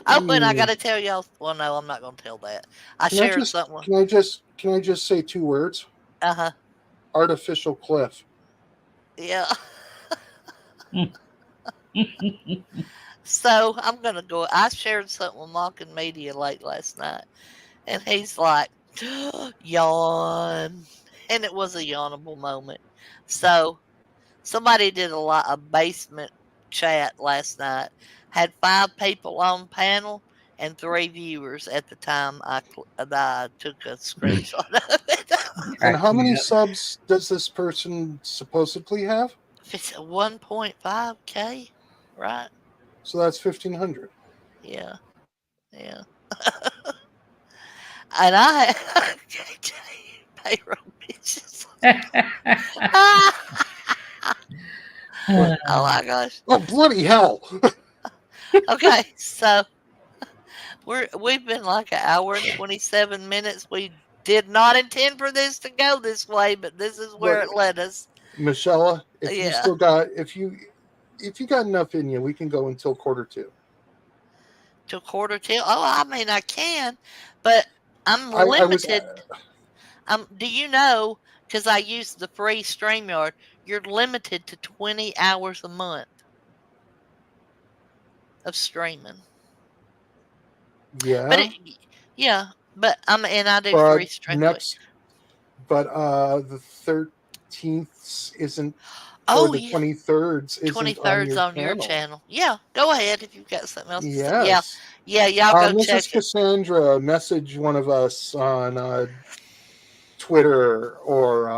Oh, and I got Hmm. to tell y'all. Well, no, I'm not going to tell that. I Can I shared just something. can I just say two words? Uh huh. Artificial cliff. Yeah. So I'm gonna go. I shared something with Malkin Media late last night, and he's like, yawn, and it was a yawnable moment. So somebody did a basement chat last night. Had 5 people on panel and 3 viewers at the time that I took a screenshot of it. And Cracks how me many up. subs does this person supposedly have? It's a 1.5K, right? So that's 1,500. Yeah, yeah. And I payroll bitches. What? Oh my gosh. Oh bloody hell! Okay, so we've been like an hour and 27 minutes. We did not intend for this to go this way, but this is where Look, it led us. Michelle, if you Yeah, still got if you got enough in you, we can go until 1:45. to quarter till. Oh, I mean I can, but I'm I was limited. Do you know? Because I use the free Streamyard, you're limited to 20 hours a month of streaming. But yeah, yeah, but and I do but free stream. next but the 13th isn't, or Oh the yeah, 23rd twenty isn't on third's your on your channel. channel. Yeah, go ahead if you've got something else to say. Yeah, Yes. yeah, y'all go Mrs. check it. Cassandra, message one of us on Twitter, or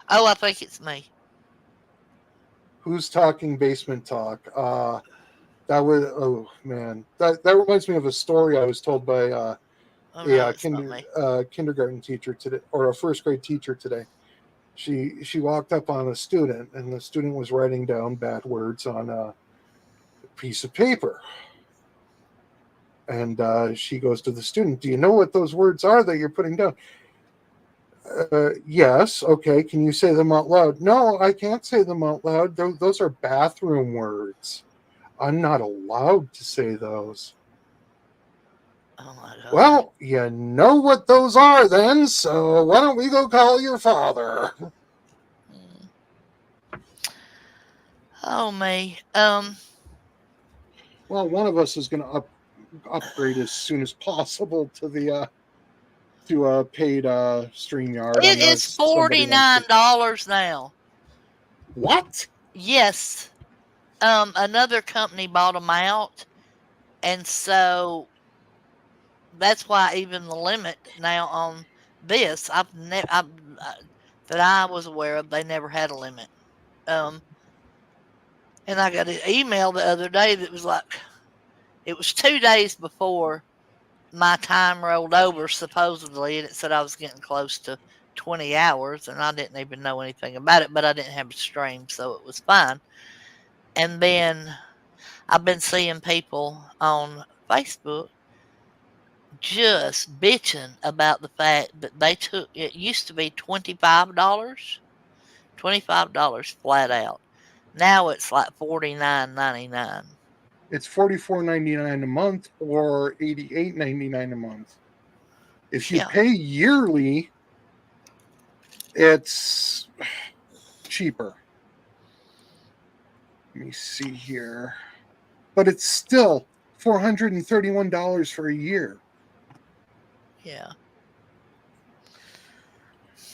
Oh, I think it's me. who's talking basement talk. That was, oh man, that reminds me of a story I was told by Oh no, it's not me. kindergarten teacher today, or a first grade teacher today. She walked up on a student, and the student was writing down bad words on a piece of paper. And she goes to the student, "Do you know what those words are that you're putting down?" Yes. Okay. Can you say them out loud? No, I can't say them out loud. Those are bathroom words. I'm not allowed to say those. Oh my god. Well, you know what those are then, so why don't we go call your father? Mm. Oh me. Well, one of us is going to upgrade as soon as possible to the to a paid StreamYard, It is unless somebody wants to. $49 now. What? Yes. Another company bought them out, and so that's why even the limit now on this, I've never that I was aware of, they never had a limit. Um, and I got an email the other day that was like, it was 2 days before my time rolled over, supposedly, and it said I was getting close to 20 hours, and I didn't even know anything about it, but I didn't have a stream, so it was fine. And then I've been seeing people on Facebook just bitching about the fact that they took it used to be $25 flat out. Now it's like $49.99. It's $44.99 a month or $88.99 a month. If you Yeah. pay yearly, it's cheaper. Let me see here. But it's still $431 for a year. Yeah.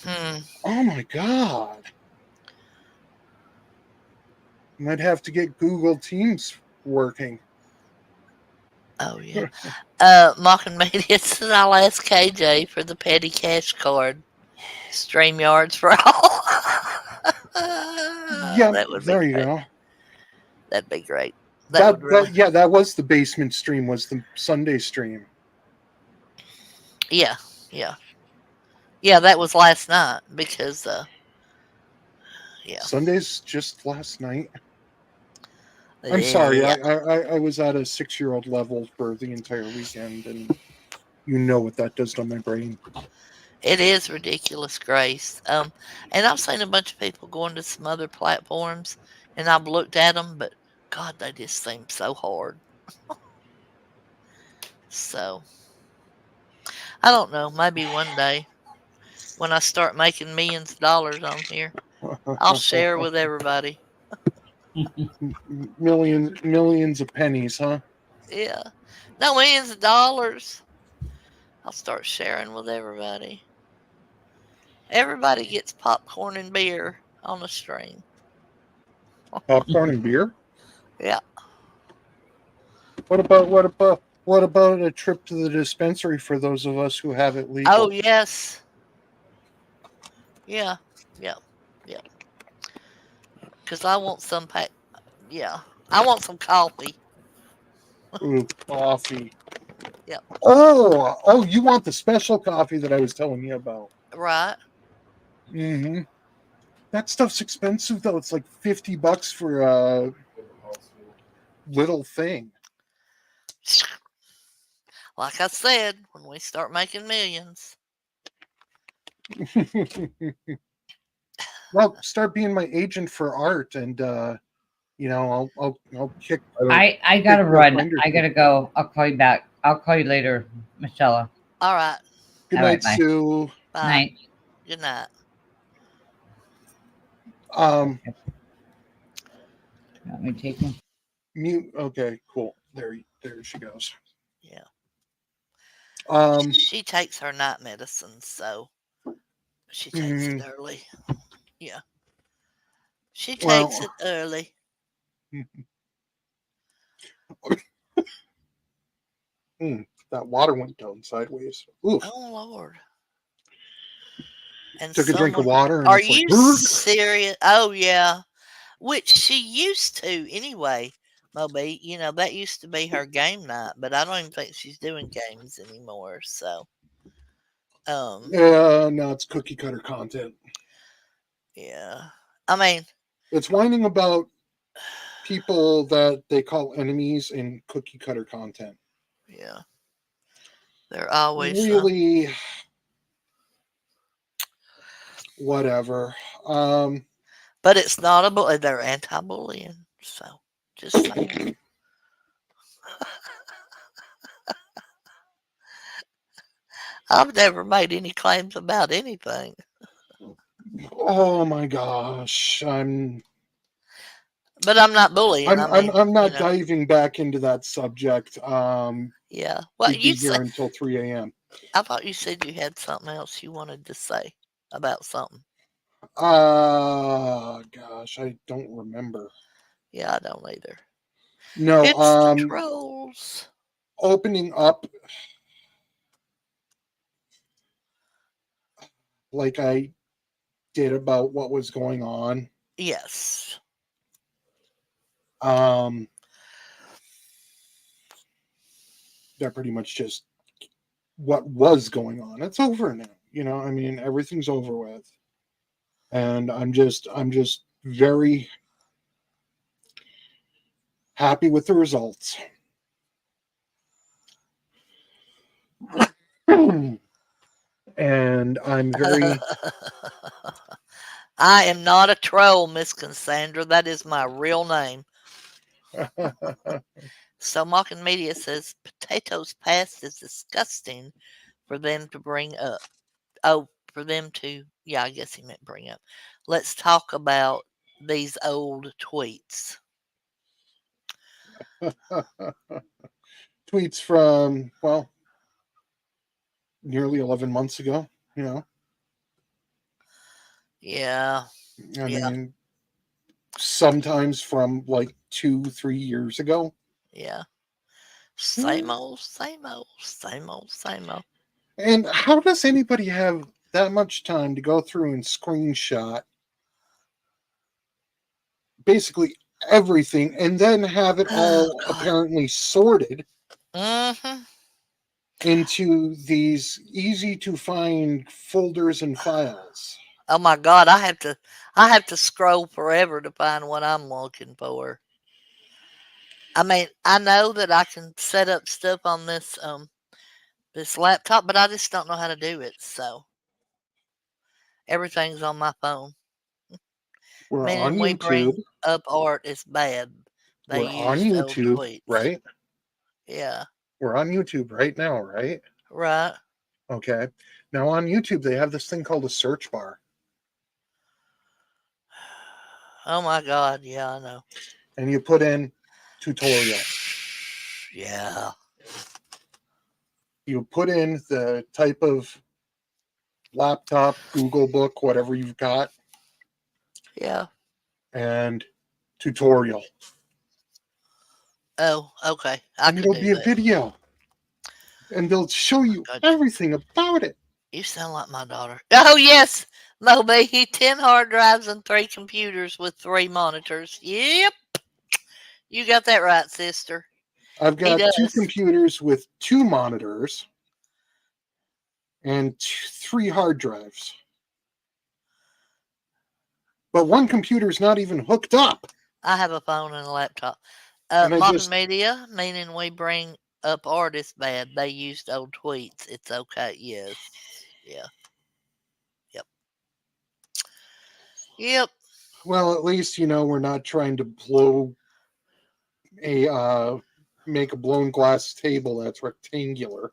Hmm. Oh my god. Might have to get Google Teams working. Oh yeah. Mocking Media said I'll ask KJ for the petty cash card. StreamYards for all. Yep, That would be there you great. go. That'd be great. That would really. That was the basement stream, was the Sunday stream. Yeah. Yeah. Yeah, that was last night because yeah. Sunday's just last night. I'm sorry. Yeah. I was at a 6-year-old level for the entire weekend, and you know what that does to my brain. It is ridiculous, Grace. And I've seen a bunch of people going to some other platforms, and I've looked at them, but God, they just seem so hard. So I don't know. Maybe one day when I start making millions of dollars on here, I'll share with everybody. Millions of pennies, huh? Yeah, no millions of dollars. I'll start sharing with everybody. Everybody gets popcorn and beer on the stream. Popcorn and beer. Yeah. What about a trip to the dispensary for those of us who have it Oh legal? yes. Yeah. Yeah. Yeah. Because I want some yeah. I want some coffee. Ooh, coffee. Yep. Oh, you want the special coffee that I was telling you about? Right. Mm-hmm. That stuff's expensive though. It's like $50 for a little thing. Like I said, when we start making millions. Well, start being my agent for art, and I'll kick. I kick gotta a run. friend or I two. gotta go. I'll call you back. I'll call you later, Michelle. All right. Good All right, night, bye. Sue. Bye. Night. Good night. Um, You want me to take him? mute. Okay, cool. There she goes. Yeah. Um, She takes her night medicine, so she takes it early. Yeah. She takes well, it early. that water went down sideways. Oof. Oh Lord. And Took a drink of someone, water, and are it's like, you serious? Oh yeah. Which she used to anyway. Moby, that used to be her game night, but I don't even think she's doing games anymore. So, yeah, no, it's cookie cutter content. yeah. I mean, It's whining about people that they call enemies in cookie cutter content. yeah. They're always Really, whatever. but it's not a bully. They're anti-bullying. So, just saying. I've never made any claims about anything. Oh my gosh, But I'm not bullying. I mean, I'm not diving back into that subject. Yeah. Well, We'd be you here said, until 3 a.m. I thought you said you had something else you wanted to say about something. Gosh, I don't remember. Yeah, I don't either. No, It's the trolls. opening up like I did about what was going on. Yes. That pretty much just what was going on. It's over now. I mean, everything's over with. And I'm just very happy with the results. And I'm very I am not a troll, Miss Cassandra. That is my real name. So Mocking Media says potatoes past is disgusting for them to bring up. Oh, for them to, yeah, I guess he meant bring up. Let's talk about these old tweets. tweets from, well, nearly 11 months ago, Yeah. I Yeah. mean, sometimes from like 2-3 years ago. Yeah. Same old, same old, same old, same old. And how does anybody have that much time to go through and screenshot basically everything and then have it all Oh, God. apparently sorted Mm-hmm. into these easy to find folders and files. Oh my God, I have to scroll forever to find what I'm looking for. I mean, I know that I can set up stuff on this laptop, but I just don't know how to do it. So everything's on my phone. We're on Meaning we YouTube. bring up art is bad. They We're on used old YouTube, tweets. right? Yeah, We're on YouTube right now, right? right. Okay. Now on YouTube, they have this thing called a search bar. Oh my God, yeah, I know. And you put in tutorial. Yeah, You put in the type of laptop, Google book, whatever you've got, yeah. and tutorial. Oh, okay. I And could it'll do be a that. video. And they'll show you Gotcha. everything about it. You sound like my daughter. Oh yes, Moby. 10 hard drives and 3 computers with 3 monitors. Yep, you got that right, sister. I've He got 2 does. computers with 2 monitors and 3 hard drives. But one computer's not even hooked up. I have a phone and a laptop. And I Modern just, media, meaning we bring up artists bad. They used old tweets. It's okay. Yes. Yeah. Yep. Yep. well, at least, we're not trying to blow make a blown glass table that's rectangular.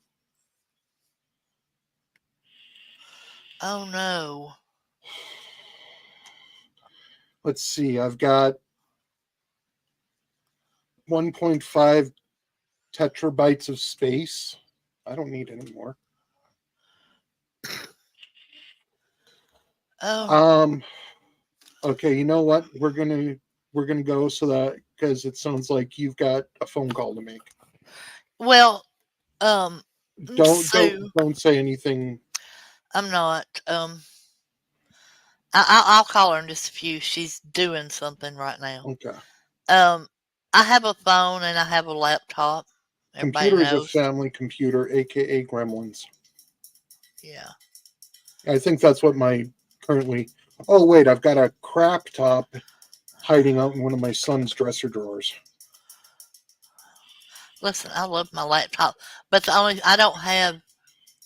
Oh no. Let's see, I've got 1.5 tetrabytes of space. I don't need any more. Oh. Okay, you know what? We're gonna go so that because it sounds like you've got a phone call to make. Well. Don't So don't don't say anything. I'm not. I'll call her in just a few. She's doing something right now. Okay. Um, I have a phone and I have a laptop. Everybody Computer's a knows. family computer, aka Gremlins. Yeah. I think that's what my currently. Oh wait, I've got a crap top hiding out in one of my son's dresser drawers. Listen, I love my laptop, but the only I don't have.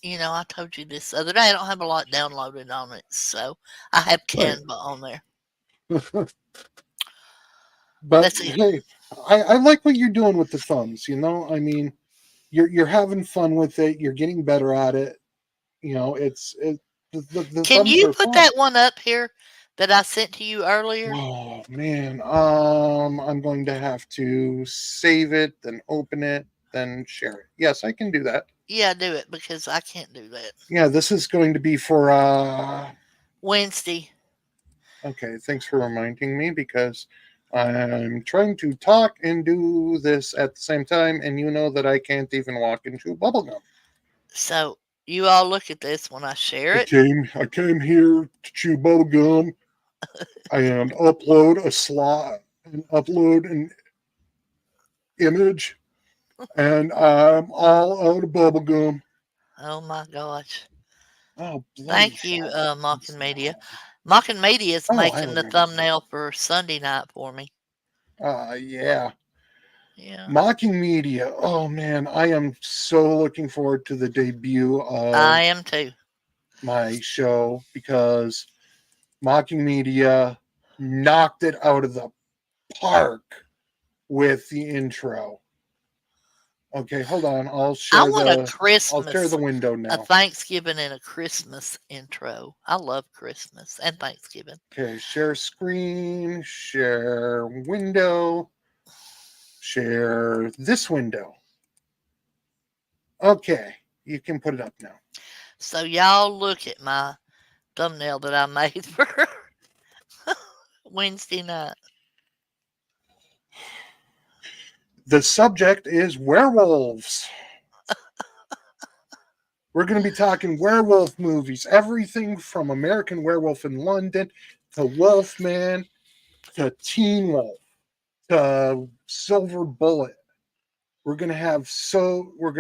I told you this the other day. I don't have a lot downloaded on it, so I have Right. Canva on there. But That's it. hey, I like what you're doing with the thumbs. I mean, you're having fun with it. You're getting better at it. The Can thumbs you are put fun. that one up here that I sent to you earlier? Oh man, I'm going to have to save it, then open it, then share it. Yes, I can do that. Yeah, do it because I can't do that. Yeah, this is going to be for Wednesday. okay, thanks for reminding me because I'm trying to talk and do this at the same time, and you know that I can't even walk into bubblegum. So you all look at this when I share it. I came here to chew bubblegum and upload a slot and upload an image, and I'm all out of bubblegum. Oh my gosh. Oh, bloody Thank you, hell. Mocking Media. Mocking Media is Oh, I making the remember. thumbnail for Sunday night for me. Yeah. Yeah. Mocking Media. Oh, man. I am so looking forward to the debut I of am too. my show because Mocking Media knocked it out of the park with the intro. Okay, hold on. I want a I'll share Christmas, the window a now. Thanksgiving and a Christmas intro. I love Christmas and Thanksgiving. Okay, share screen, share window, share this window. Okay, you can put it up now. So y'all look at my thumbnail that I made for Wednesday night. The subject is werewolves. We're going to be talking werewolf movies, everything from American Werewolf in London to Wolfman to Teen Wolf to Silver Bullet. We're going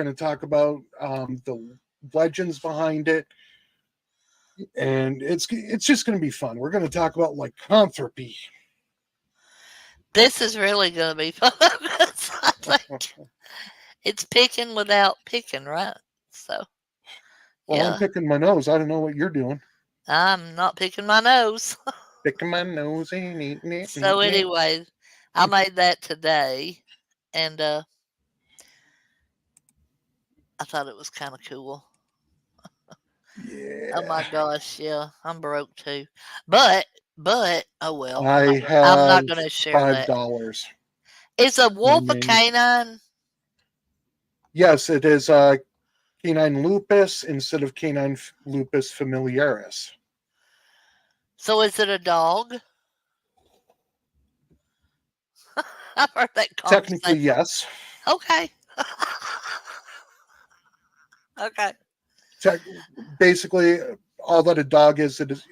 to talk about the legends behind it, and it's just going to be fun. We're going to talk about lycanthropy. This is really going to be fun. I think it's picking without picking, right? So, Well, I'm yeah, picking my nose. I don't know what you're doing. I'm not picking my nose. Picking my nose. And So, anyway, I made that today, and I thought it was kind of cool. Oh my yeah. gosh, yeah, I'm broke too. But oh well, I I'm not have gonna share that. $5 Is a wolf a remaining. canine? Yes, it is canine lupus instead of canine lupus familiaris. So is it a dog? I've heard that Technically, conversation. yes. Okay. Okay. Tech, basically, all that a dog is, it is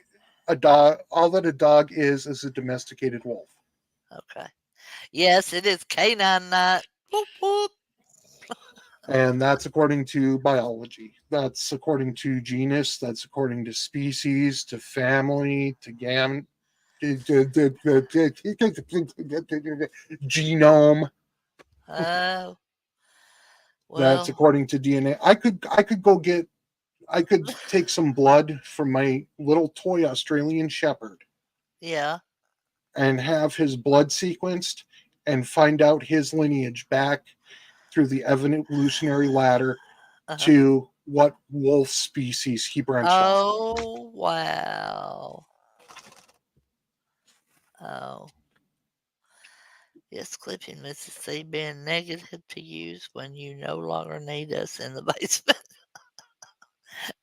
a dog. All that a dog is a domesticated wolf, Okay. Yes, it is canine night. Whoop, whoop. and that's according to biology. That's according to genus. That's according to species, to family, to genome. Oh, That's well, according to DNA. I could take some blood from my little toy Australian Shepherd yeah. and have his blood sequenced and find out his lineage back through the evolutionary ladder Uh-huh. to what wolf species he branched off of. Oh, wow. Oh. Yes, clipping Mrs. C being negative to use when you no longer need us in the basement.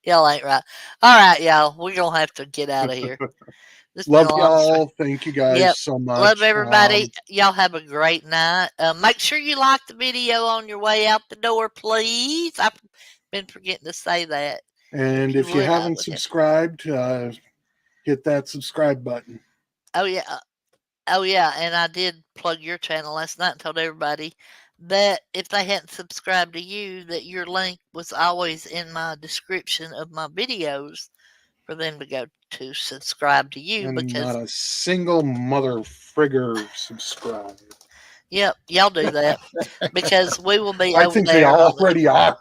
Y'all ain't right. All right, y'all. We're going to have to get out of here. This has been Love a long stream. y'all. Thank you guys Yep. so Love much. everybody. Y'all have a great night. Make sure you like the video on your way out the door, please. I've been forgetting to say that. And If you if you would, I haven't would have. subscribed, hit that subscribe button. Oh, yeah. Oh, yeah. And I did plug your channel last night and told everybody that if they hadn't subscribed to you, that your link was always in my description of my videos for them to go to subscribe to you And not because, a single mother frigger subscribe. yep, y'all do that because we will be I over think they there on the already are.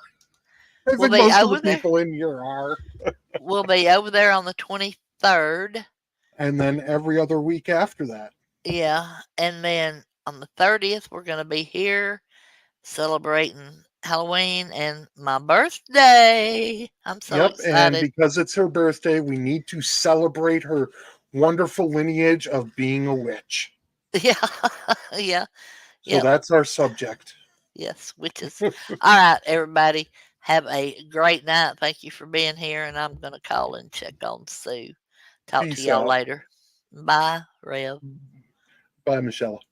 I we'll think be most of the over there. people in here are. We'll be over there on the 23rd. And then every other week after that. Yeah, and then on the 30th we're going to be here celebrating Halloween and my birthday. I'm so Yep. And excited. because it's her birthday, we need to celebrate her wonderful lineage of being a witch. Yeah. Yeah. So Yep. that's our subject. Yes, witches. All right, everybody. Have a great night. Thank you for being here, and I'm going to call and check on Sue. Talk to Peace y'all out. later. Bye, Rev. Bye, Michelle.